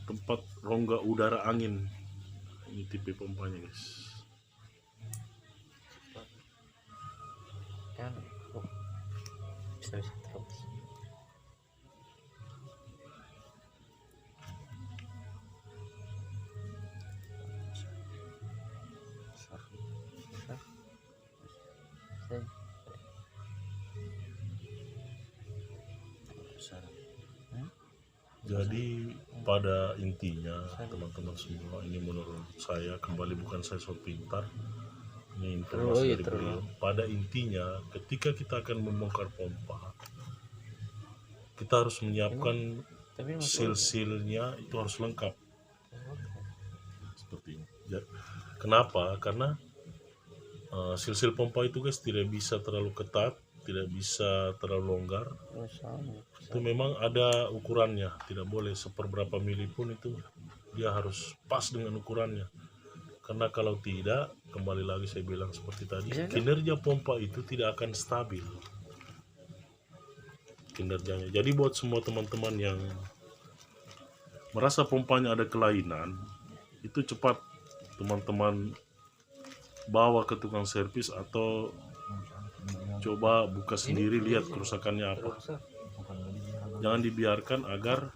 [SPEAKER 1] tempat rongga udara angin. Ini tipe pompanya guys.
[SPEAKER 3] kan, oh, bisa terus.
[SPEAKER 1] Jadi pada intinya teman-teman semua, ini menurut saya kembali bukan saya so pintar, ini informasi dari beliau. Pada intinya ketika kita akan membongkar pompa, kita harus menyiapkan seal-sealnya itu harus lengkap seperti ini. Kenapa? Karena seal-seal pompa itu guys tidak bisa terlalu ketat, tidak bisa terlalu longgar. Itu memang ada ukurannya, tidak boleh seperberapa mili pun itu dia harus pas dengan ukurannya. Karena kalau tidak, kembali lagi saya bilang seperti tadi, kinerja pompa itu tidak akan stabil kinerjanya. Jadi buat semua teman-teman yang merasa pompanya ada kelainan, itu cepat teman-teman bawa ke tukang servis atau coba buka sendiri, lihat kerusakannya apa. Jangan dibiarkan agar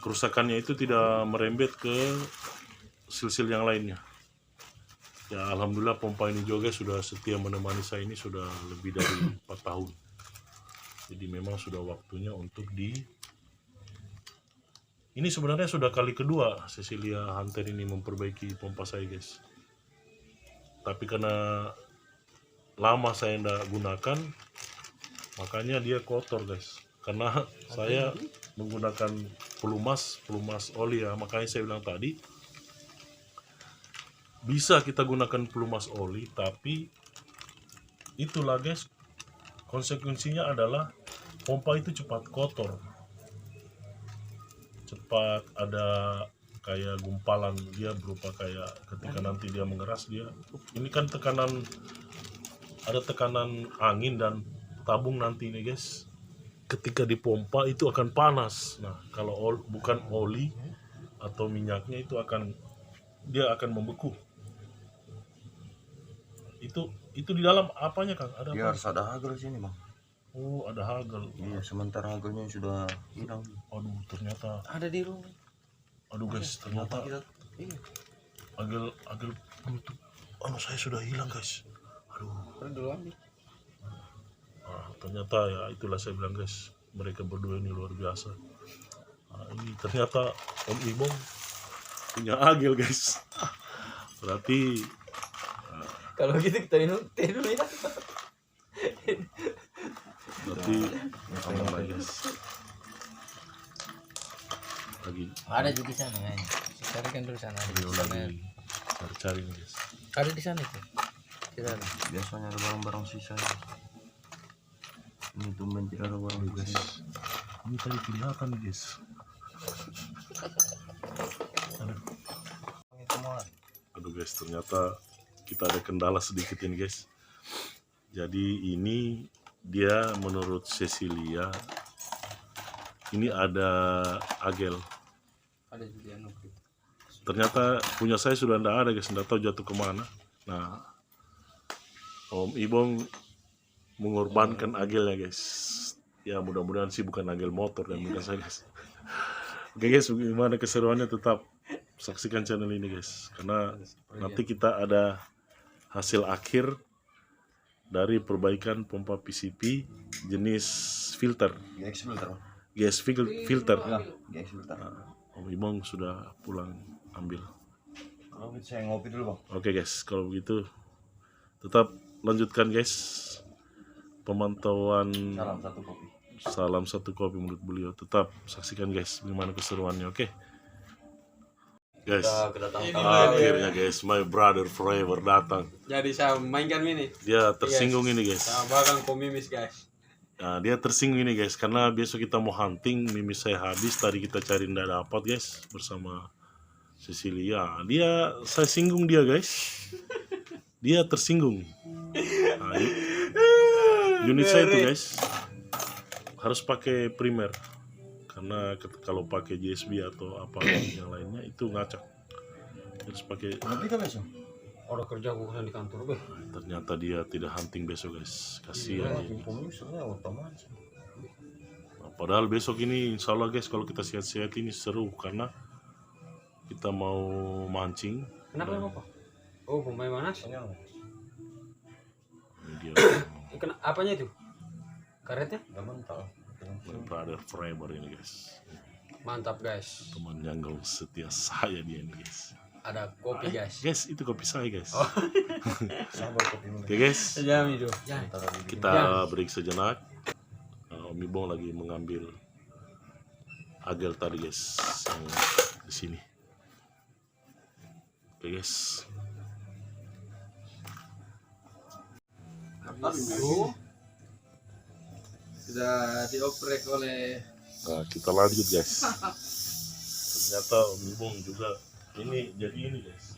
[SPEAKER 1] kerusakannya itu tidak merembet ke sil-sil yang lainnya. Ya alhamdulillah pompa ini juga sudah setia menemani saya ini sudah lebih dari 4 tahun. Jadi memang sudah waktunya untuk ini sebenarnya sudah kali kedua Cecilia Hunter ini memperbaiki pompa saya guys. Tapi karena lama saya tidak gunakan, makanya dia kotor guys. Karena saya menggunakan pelumas oli ya, makanya saya bilang tadi bisa kita gunakan pelumas oli, tapi itulah guys, konsekuensinya adalah pompa itu cepat kotor, cepat ada kayak gumpalan, dia berupa kayak ketika nanti dia mengeras, dia ini kan ada tekanan angin dan tabung nanti nih guys, ketika dipompa itu akan panas. Nah kalau bukan oli atau minyaknya itu dia akan membeku. Itu di dalam apanya Kang? Ada
[SPEAKER 2] Dia
[SPEAKER 1] apa?
[SPEAKER 2] harus ada hagel sini bang.
[SPEAKER 1] Oh ada hagel.
[SPEAKER 2] Iya, sementara hagelnya sudah hilang.
[SPEAKER 1] Aduh ternyata,
[SPEAKER 3] Ada di rumah.
[SPEAKER 1] aduh guys ternyata
[SPEAKER 3] Iya.
[SPEAKER 1] hagel penutup saya sudah hilang guys. Aduh.
[SPEAKER 3] Kan dulu ambil.
[SPEAKER 1] Ternyata ya itulah saya bilang guys, mereka berdua ini luar biasa. Ini ternyata Om Ibong punya hagel guys. Berarti
[SPEAKER 3] Kalau gitu kita minum teh dulu ya.
[SPEAKER 1] berarti aman lah guys. Lagi
[SPEAKER 3] Ada juga di sana kan. Carikan dulu sana.
[SPEAKER 1] beliau lagi cari-cari nih guys.
[SPEAKER 3] Ada di sana itu. Di sana.
[SPEAKER 2] Biasanya ada barang-barang sisa. Ini tumben tidak ada barang
[SPEAKER 1] Guys,
[SPEAKER 2] guys.
[SPEAKER 1] ini tadi kelihatan nih guys. Aduh guys, ternyata kita ada kendala sedikit ini guys. Jadi ini dia menurut Cecilia ini ada agel.
[SPEAKER 3] Ada juga yang nukli.
[SPEAKER 1] Ternyata punya saya sudah tidak ada guys, tidak tahu jatuh kemana. Nah, Om Ibong mengorbankan agelnya guys. Ya mudah-mudahan sih bukan agel motor dan bukan saya guys. Oke guys, bagaimana keseruannya tetap saksikan channel ini guys, karena nanti kita ada hasil akhir dari perbaikan pompa PCP jenis filter,
[SPEAKER 2] GX filter.
[SPEAKER 1] gas filter.
[SPEAKER 2] Ya, GX filter.
[SPEAKER 1] Om Ibong sudah pulang ambil.
[SPEAKER 2] Kalau gitu saya ngopi dulu bang.
[SPEAKER 1] Oke guys, kalau begitu tetap lanjutkan guys pemantauan. Salam satu kopi menurut beliau. Tetap saksikan guys bagaimana keseruannya. Oke guys, akhirnya guys my brother forever datang.
[SPEAKER 4] Jadi saya mainkan ini.
[SPEAKER 1] Dia tersinggung ini guys.
[SPEAKER 4] Sama bakal komimis guys.
[SPEAKER 1] Nah, dia tersinggung ini guys karena besok kita mau hunting, mimis saya habis, tadi kita cari ndak dapat guys bersama Cecilia. Saya singgung dia guys. Dia tersinggung. Nah, unit saya itu guys harus pakai primer karena kalau pakai JSB atau apa yang lainnya itu ngacak. Harus pakai.
[SPEAKER 2] Ngopi kan besok?
[SPEAKER 4] Orang kerja gue di kantor beh.
[SPEAKER 1] Ternyata dia tidak hunting besok guys, kasihan dia. Padahal besok ini insya Allah guys kalau kita sehat-sehat ini seru karena kita mau mancing.
[SPEAKER 4] Kenapa apa? Oh pemain manas.
[SPEAKER 1] Ini dia
[SPEAKER 4] Apanya itu? Karetnya?
[SPEAKER 1] my brother forever ini guys,
[SPEAKER 4] Mantap guys.
[SPEAKER 1] teman yang setia saya dia ini guys.
[SPEAKER 4] Ada kopi guys.
[SPEAKER 1] Guys itu kopi saya guys.
[SPEAKER 2] Sabar kopi dulu.
[SPEAKER 1] Oke guys,
[SPEAKER 4] Jam itu.
[SPEAKER 1] kita break sejenak. Om Ibong lagi mengambil agel tadi guys yang di sini. Oke guys.
[SPEAKER 3] Sudah dioprek oleh
[SPEAKER 1] Nah kita lanjut guys. Ternyata Om Ibong juga ini jadi ini guys.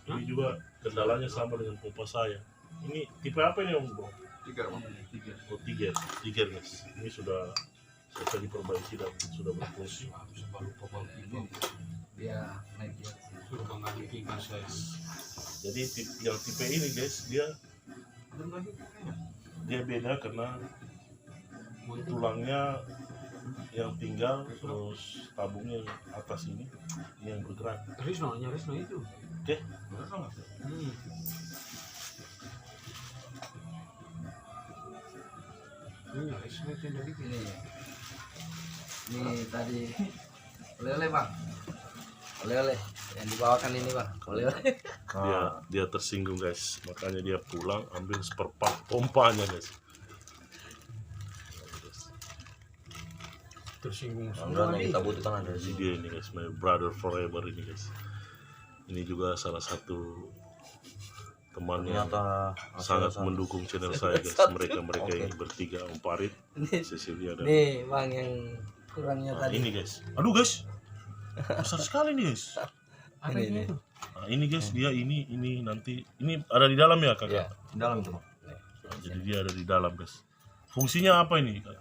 [SPEAKER 1] Ini juga kendalanya sama dengan pompa saya. Ini tipe apa ini Om Ibong? Oh tiga guys. Ini sudah selesai diperbaiki dan sudah berfungsi.
[SPEAKER 3] dia naik dia.
[SPEAKER 1] Jadi yang tipe ini guys, dia beda karena tulangnya yang tinggal, terus tabungnya yang atas ini yang bergerak.
[SPEAKER 4] Risno itu.
[SPEAKER 1] Oke.
[SPEAKER 4] Risno itu dari
[SPEAKER 3] Ini tadi oleh-oleh bang, oleh-oleh yang dibawakan ini bang, oleh-oleh.
[SPEAKER 1] Dia tersinggung guys, makanya dia pulang ambil seperempat pompanya guys.
[SPEAKER 4] tersinggung
[SPEAKER 2] Alhamdulillah yang kita butuhkan ada di
[SPEAKER 1] Jadi
[SPEAKER 2] sini.
[SPEAKER 1] dia ini guys, my brother forever ini guys. Ini juga salah satu teman yang
[SPEAKER 2] Ternyata
[SPEAKER 1] sangat
[SPEAKER 2] hasil-
[SPEAKER 1] mendukung channel saya guys. Mereka ini bertiga, Om Farid, Cecilia dan
[SPEAKER 3] Nih bang yang kurangnya
[SPEAKER 1] nah,
[SPEAKER 3] tadi.
[SPEAKER 1] ini guys. Aduh guys, besar sekali nih guys.
[SPEAKER 3] Ini.
[SPEAKER 1] Nah, ini guys, dia ini nanti ini ada di dalam ya kakak.
[SPEAKER 3] Ya.
[SPEAKER 2] Di dalam itu Bang.
[SPEAKER 1] Nah, jadi dia ada di dalam guys. Fungsinya apa ini kak?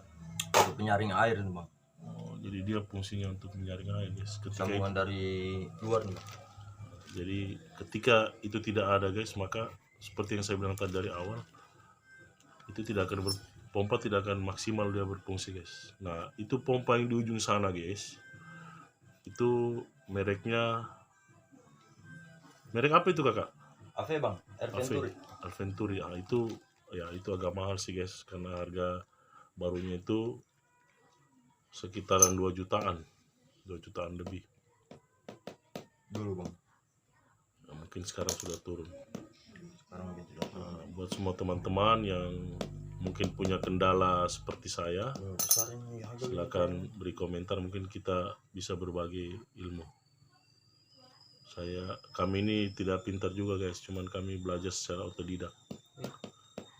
[SPEAKER 2] Untuk penyaring air nih Bang.
[SPEAKER 1] Oh, jadi dia fungsinya untuk menyaring air guys.
[SPEAKER 2] Sambungan dari luar nih Bang.
[SPEAKER 1] Jadi ketika itu tidak ada guys, maka seperti yang saya bilang tadi dari awal, itu tidak akan pompa tidak akan maksimal dia berfungsi guys. Nah itu pompa yang di ujung sana guys, itu merek apa itu kakak?
[SPEAKER 2] AV Bang, Air Venturi.
[SPEAKER 1] Venturi. Ah, itu ya itu agak mahal sih guys, karena harga barunya itu sekitaran 2 jutaan lebih.
[SPEAKER 2] Dulu Bang.
[SPEAKER 1] Nah, mungkin sekarang sudah turun.
[SPEAKER 2] Sekarang lebih tidak.
[SPEAKER 1] Nah, buat semua teman-teman yang mungkin punya kendala seperti saya,
[SPEAKER 2] Besar ini harga
[SPEAKER 1] silakan beri komentar, mungkin kita bisa berbagi ilmu. Kami ini tidak pintar juga guys, cuman kami belajar secara otodidak.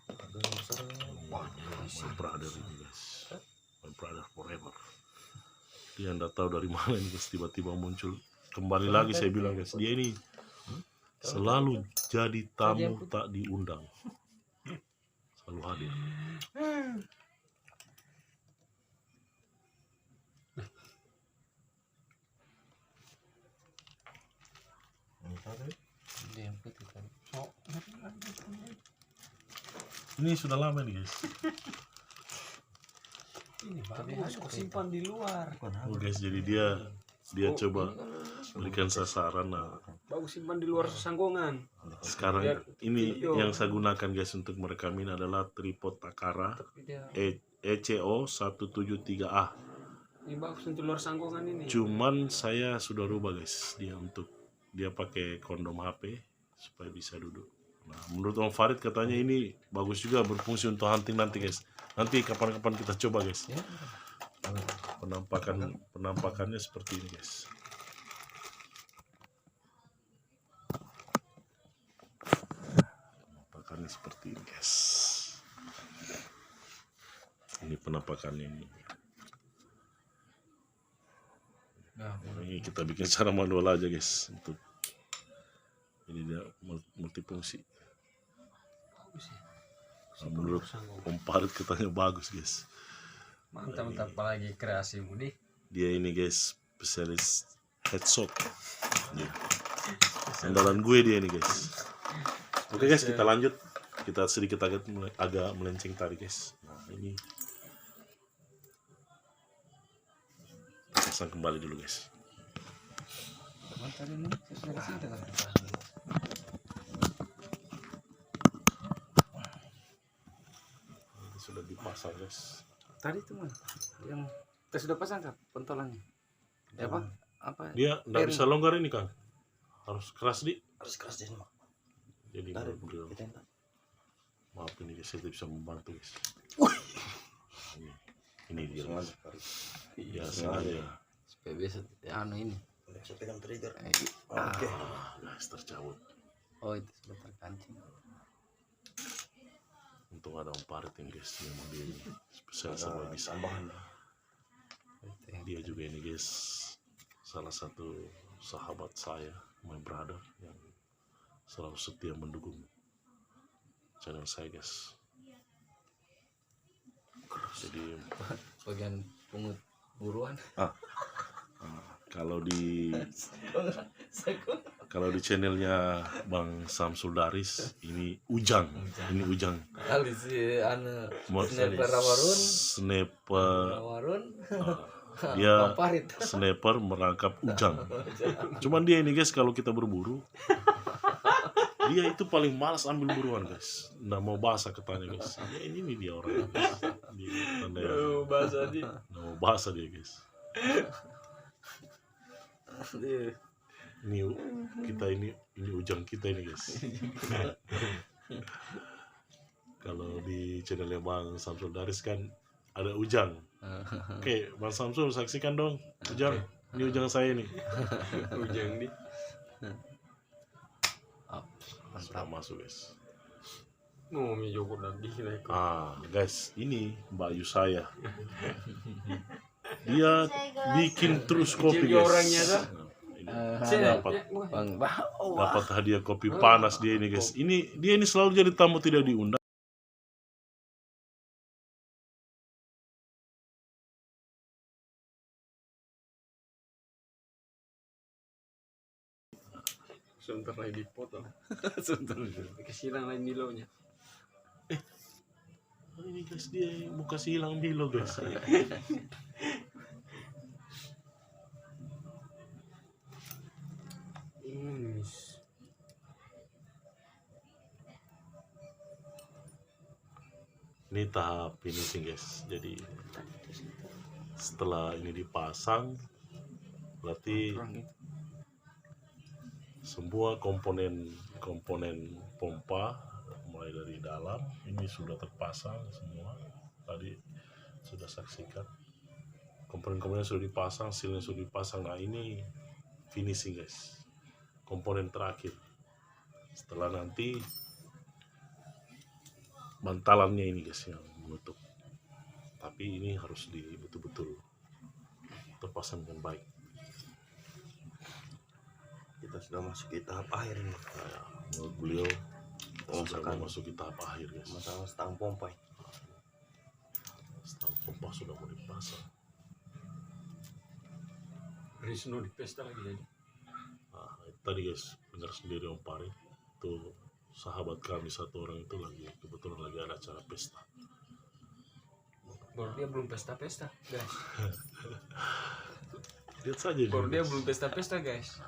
[SPEAKER 2] harga yang besar ini. Wah,
[SPEAKER 1] My brother ini guys, my brother forever. Dia nggak tahu dari mana ini guys, tiba-tiba muncul. Kembali lagi saya bilang guys, dia ini selalu jadi tamu tak diundang, selalu hadir.
[SPEAKER 2] ini tadi.
[SPEAKER 3] Ini yang putih tadi.
[SPEAKER 1] Ini sudah lama nih guys.
[SPEAKER 4] ini bagus kok simpan di luar.
[SPEAKER 1] Oh guys, jadi dia coba berikan sasaran. Nah
[SPEAKER 4] Bagus simpan di luar sanggongan.
[SPEAKER 1] sekarang
[SPEAKER 4] Biar
[SPEAKER 1] ini
[SPEAKER 4] video.
[SPEAKER 1] yang saya gunakan guys untuk merekam ini adalah tripod Takara
[SPEAKER 3] Tapi dia
[SPEAKER 1] ECO 173A.
[SPEAKER 4] Ini bagus untuk luar sanggongan ini.
[SPEAKER 1] Cuman saya sudah rubah guys, dia pakai kondom HP supaya bisa duduk. Nah menurut Om Farid katanya ini bagus juga, berfungsi untuk hunting nanti guys. Nanti kapan-kapan kita coba guys.
[SPEAKER 3] ya.
[SPEAKER 1] Penampakannya seperti ini guys. Penampakannya seperti ini guys. Ini penampakannya ini.
[SPEAKER 3] Nah,
[SPEAKER 1] Ini kita bikin secara manual aja guys, untuk ini dia multifungsi.
[SPEAKER 4] Bagus ya.
[SPEAKER 1] Nah, menurut Om Farid katanya bagus guys.
[SPEAKER 4] Mantap apalagi kreasimu nih.
[SPEAKER 1] Dia ini guys spesialis headshot. Dia. Andalan gue dia ini guys. Oke guys, kita lanjut. Kita sedikit agak melenceng tadi guys. Nah ini pasang kembali dulu guys.
[SPEAKER 3] tadi ini sesuai di sini kan.
[SPEAKER 1] Ini sudah dipasang guys.
[SPEAKER 3] Tadi itu mah yang kita sudah pasang kan pentolannya. Ya apa? Apa?
[SPEAKER 1] Dia nggak bisa longgar ini kan, harus keras di.
[SPEAKER 2] Harus keras di sini Bang.
[SPEAKER 1] Jadi
[SPEAKER 2] Tarik,
[SPEAKER 1] beliau,
[SPEAKER 2] ditembak.
[SPEAKER 1] maaf ini guys, saya tidak bisa membantu guys. Ini dia guys. Ya sengaja.
[SPEAKER 3] Supaya bisa anu ini.
[SPEAKER 2] Saya pegang trigger.
[SPEAKER 3] Oke.
[SPEAKER 2] Oke.
[SPEAKER 1] Guys tercabut.
[SPEAKER 3] Oh itu sudah terkancing.
[SPEAKER 1] Untung ada Om Farid ini guys, yang dia ini spesial sama bisa.
[SPEAKER 2] Tambahan.
[SPEAKER 3] Itu yang
[SPEAKER 1] Dia juga ini guys, salah satu sahabat saya, my brother, yang selalu setia mendukung channel saya guys. Jadi
[SPEAKER 3] bagian pungut buruan.
[SPEAKER 1] kalau di
[SPEAKER 3] Saya
[SPEAKER 1] Kalau di channelnya Bang Samsul Daris ini Ujang. Ini Ujang.
[SPEAKER 3] Kali si anu
[SPEAKER 1] Mo-
[SPEAKER 3] sniper Rawarun,
[SPEAKER 1] Sniper
[SPEAKER 3] Rawarun,
[SPEAKER 1] dia
[SPEAKER 3] Pamparit.
[SPEAKER 1] sniper merangkap Ujang. Cuman dia ini guys kalau kita berburu dia itu paling malas ambil buruan guys. Nggak mau basah ketanya guys. Ya, ini nih dia orang guys. Dia tanda yang
[SPEAKER 4] bahasa di.
[SPEAKER 1] nggak mau basah dia guys. Ini kita ini Ujang kita ini guys. Kalau di channelnya Bang Samsul Daris kan ada Ujang. Oke, Bang Samsul saksikan dong Ujang. Ini Ujang saya nih.
[SPEAKER 4] Ujang di.
[SPEAKER 1] Sudah masuk guys.
[SPEAKER 4] Mau mi joko lagi lah.
[SPEAKER 1] Guys, ini Mbak Ayu saya. Dia bikin terus kopi
[SPEAKER 4] Cium
[SPEAKER 1] guys.
[SPEAKER 4] orangnya dah.
[SPEAKER 1] Ini
[SPEAKER 4] Saya
[SPEAKER 1] dapat
[SPEAKER 3] Bang Bau.
[SPEAKER 1] dapat hadiah kopi panas dia ini guys. Ini dia ini selalu jadi tamu tidak diundang.
[SPEAKER 4] Sebentar lagi dipotong.
[SPEAKER 3] Sebentar.
[SPEAKER 4] Kesilang lain milonya.
[SPEAKER 1] Ini guys dia mau kasih hilang Milo guys. Ini tahap finishing guys. Jadi setelah ini dipasang berarti semua komponen pompa mulai dari dalam ini sudah terpasang semua. Tadi sudah saksikan komponen-komponen sudah dipasang, sealnya sudah dipasang. Nah ini finishing guys, komponen terakhir. Setelah nanti bantalannya ini guys yang menutup, tapi ini harus betul-betul terpasang dengan baik.
[SPEAKER 2] Kita sudah masuk ke tahap akhir ini.
[SPEAKER 1] Nah, menurut beliau sudah memasuki tahap akhir guys.
[SPEAKER 2] Masalah stang pompa.
[SPEAKER 1] Stang pompa sudah mau dipasang.
[SPEAKER 4] Risno di pesta lagi jadi.
[SPEAKER 1] Nah, tadi guys dengar sendiri Om Pari tuh sahabat kami satu orang itu lagi kebetulan lagi ada acara pesta.
[SPEAKER 4] Baru dia belum pesta-pesta, guys.
[SPEAKER 1] Lihat saja ini,
[SPEAKER 4] Baru dia
[SPEAKER 1] guys.
[SPEAKER 4] belum pesta-pesta, guys.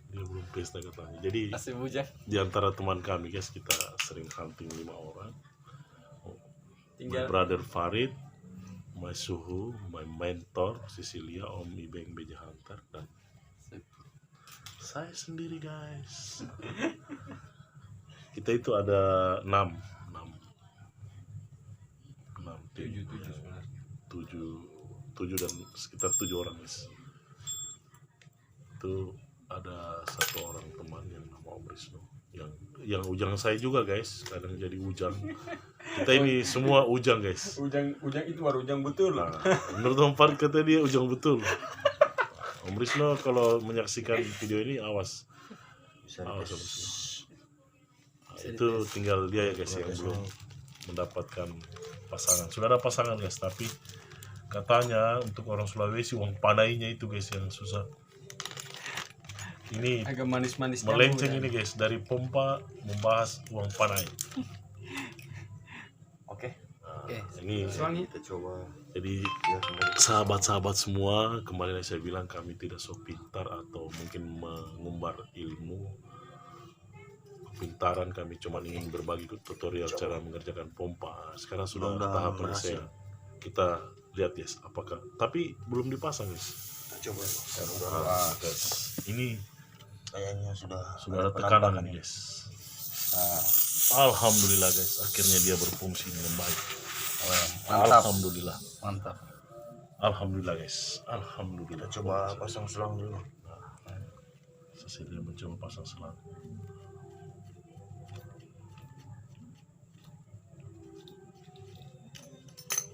[SPEAKER 1] Dia belum pesta katanya. Jadi
[SPEAKER 3] Asli bujang.
[SPEAKER 1] di antara teman kami guys kita sering hunting 5 orang. My
[SPEAKER 4] Tinggal
[SPEAKER 1] brother Farid, my suhu, my mentor Cecilia, Om Ibeng Beja Hunter, dan saya sendiri guys. Kita itu ada 6 tim.
[SPEAKER 4] 7 sebenarnya.
[SPEAKER 1] 7 dan sekitar 7 orang guys. Itu ada satu orang teman yang nama Om Risno, yang Ujang saya juga guys, kadang jadi Ujang. Kita ini semua Ujang guys.
[SPEAKER 4] Ujang itu baru ujang betul
[SPEAKER 1] Nah,
[SPEAKER 4] lah.
[SPEAKER 1] menurut Om Farid kata dia Ujang betul. Om Risno kalau menyaksikan video ini awas.
[SPEAKER 2] Bisa
[SPEAKER 1] Awas Om
[SPEAKER 2] dites.
[SPEAKER 1] Risno. Nah, itu tinggal dia ya guys yang belum mendapatkan pasangan. Sudah ada pasangan guys, tapi katanya untuk orang Sulawesi uang panainya itu guys yang susah. Ini
[SPEAKER 4] Agak manis-manis
[SPEAKER 1] melenceng ini guys, dari pompa membahas uang panai.
[SPEAKER 2] Oke,
[SPEAKER 1] Nah,
[SPEAKER 3] Oke.
[SPEAKER 1] ini
[SPEAKER 4] Selangi.
[SPEAKER 2] kita coba
[SPEAKER 1] jadi
[SPEAKER 2] ya kembali.
[SPEAKER 1] sahabat-sahabat semua, kemarin saya bilang kami tidak so pintar atau mungkin mengumbar ilmu pintaran, kami cuma ingin berbagi tutorial cara mengerjakan pompa. Sekarang sudah
[SPEAKER 2] Mudah-mudahan
[SPEAKER 1] tahap
[SPEAKER 2] berhasil.
[SPEAKER 1] penyelesaian. Kita lihat guys, apakah tapi belum dipasang guys.
[SPEAKER 2] Kita coba.
[SPEAKER 1] Nah, guys, ini
[SPEAKER 2] Kayaknya sudah
[SPEAKER 1] ada tekanan
[SPEAKER 2] penampakan
[SPEAKER 1] nih guys.
[SPEAKER 2] Nah,
[SPEAKER 1] Alhamdulillah guys, akhirnya dia berfungsi dengan baik.
[SPEAKER 3] Mantap.
[SPEAKER 1] Alhamdulillah.
[SPEAKER 3] Mantap.
[SPEAKER 1] Alhamdulillah guys. Alhamdulillah.
[SPEAKER 2] kita coba pasang selang dulu.
[SPEAKER 1] Cecilia mencoba pasang selang.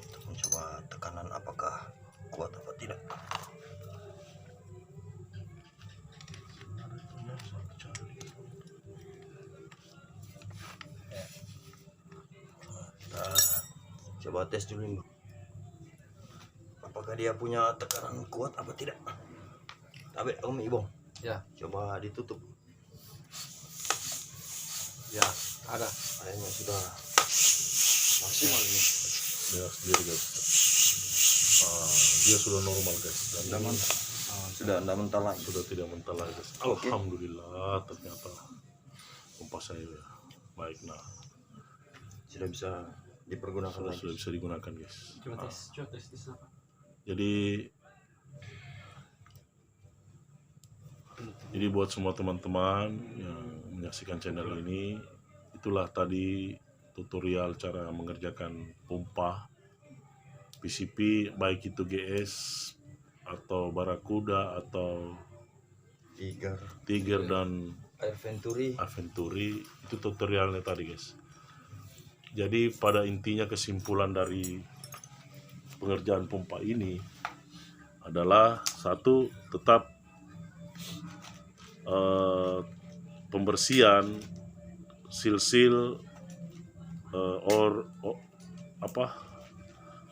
[SPEAKER 2] Untuk mencoba tekanan apakah kuat apa tidak. Kita coba tes dulu nih. Apakah dia punya tekanan kuat apa tidak. Tapi Om Ibong,
[SPEAKER 3] Ya.
[SPEAKER 2] coba ditutup.
[SPEAKER 1] Ya,
[SPEAKER 3] Ada.
[SPEAKER 2] Kayaknya sudah maksimal ini.
[SPEAKER 1] dia sendiri guys. Dia sudah normal guys. Dan ini
[SPEAKER 2] Sudah tidak mental lagi.
[SPEAKER 1] sudah tidak mental lagi guys. Alhamdulillah ternyata pompa saya ya baik. Nah,
[SPEAKER 2] Sudah bisa dipergunakan
[SPEAKER 1] sudah
[SPEAKER 2] lagi.
[SPEAKER 1] bisa digunakan guys.
[SPEAKER 4] Coba tes apa?
[SPEAKER 1] Jadi buat semua teman-teman yang menyaksikan channel ini, itulah tadi tutorial cara mengerjakan pompa PCP, baik itu GS atau Barakuda atau Tiger dan
[SPEAKER 2] Air Venturi.
[SPEAKER 1] Aventuri. Itu tutorialnya tadi guys. Jadi pada intinya kesimpulan dari pengerjaan pompa ini adalah satu, tetap pembersihan sil-sil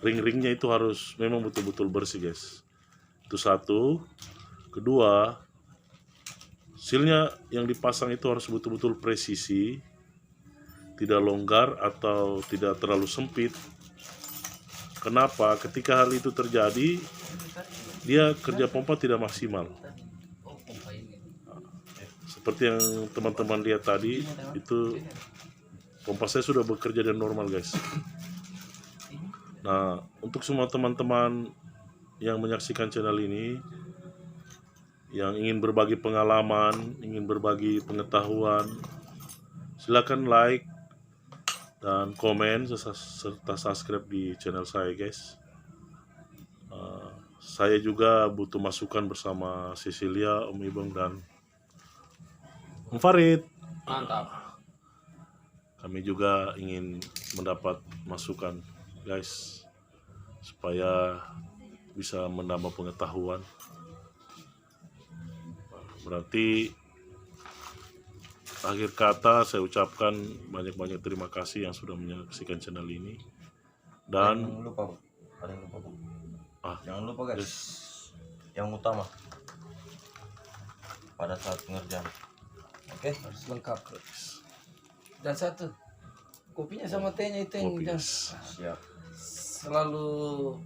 [SPEAKER 1] ring-ringnya itu harus memang betul-betul bersih guys. Itu satu. Kedua, silnya yang dipasang itu harus betul-betul presisi, tidak longgar atau tidak terlalu sempit. Kenapa? Ketika hal itu terjadi, dia kerja pompa tidak maksimal.
[SPEAKER 3] Oh, pompa ini.
[SPEAKER 1] Seperti yang teman-teman lihat tadi, itu pompa saya sudah bekerja dan normal guys. Nah, untuk semua teman-teman yang menyaksikan channel ini, yang ingin berbagi pengalaman, ingin berbagi pengetahuan, silakan like dan komen serta subscribe di channel saya guys. Saya juga butuh masukan bersama Cecilia, Om Ibong dan Om Farid.
[SPEAKER 4] Mantap.
[SPEAKER 1] Kami juga ingin mendapat masukan guys, supaya bisa menambah pengetahuan. Berarti akhir kata saya ucapkan banyak-banyak terima kasih yang sudah menyaksikan channel ini. Dan
[SPEAKER 2] Jangan lupa, Bang. Ada yang lupa, Bang. Jangan lupa guys,
[SPEAKER 1] yes,
[SPEAKER 2] yang utama pada saat pengerjaan. Oke,
[SPEAKER 3] Harus lengkap. Dan satu, kopinya sama tehnya itu yang
[SPEAKER 1] kopi
[SPEAKER 3] jangan
[SPEAKER 1] guys.
[SPEAKER 2] siap.
[SPEAKER 3] selalu,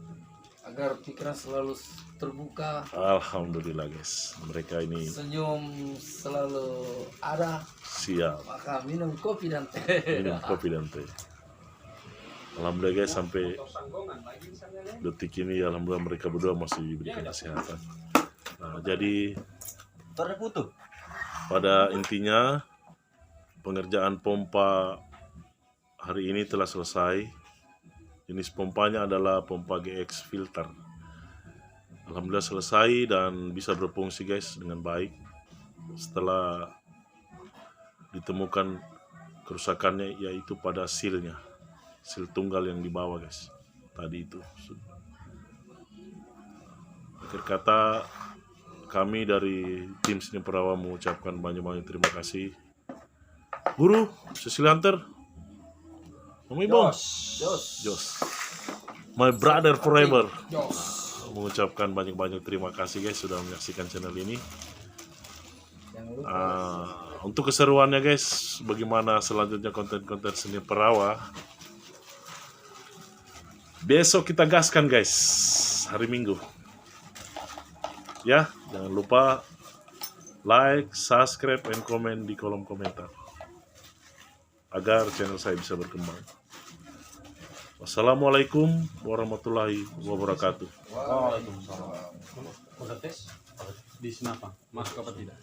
[SPEAKER 3] agar pikiran selalu terbuka,
[SPEAKER 1] Alhamdulillah guys, mereka ini
[SPEAKER 3] senyum selalu ada,
[SPEAKER 1] siap
[SPEAKER 3] maka minum kopi dan teh.
[SPEAKER 1] minum kopi dan teh. Alhamdulillah guys, sampai detik ini alhamdulillah mereka berdua masih diberikan kesehatan. Nah, jadi
[SPEAKER 2] Terputus.
[SPEAKER 1] pada intinya pengerjaan pompa hari ini telah selesai. Jenis pompanya adalah pompa GX filter. Alhamdulillah selesai dan bisa berfungsi guys dengan baik. Setelah ditemukan kerusakannya yaitu pada silnya, sil tunggal yang di bawah guys. Tadi itu. Akhir kata, kami dari tim Seni Perawa mengucapkan banyak-banyak terima kasih. Guru, Cecilia Hunter, Om Ibong, Jos, my brother forever. Mengucapkan banyak-banyak terima kasih guys sudah menyaksikan channel ini.
[SPEAKER 3] Jangan lupa
[SPEAKER 1] Untuk keseruannya guys, bagaimana selanjutnya konten-konten Seni Perawa, besok kita gaskan guys, hari Minggu. Ya, jangan lupa like, subscribe, and komen di kolom komentar agar channel saya bisa berkembang. Wassalamualaikum warahmatullahi wabarakatuh.
[SPEAKER 2] Waalaikumsalam.
[SPEAKER 4] Udah tes? Di sini apa? Masuk apa tidak?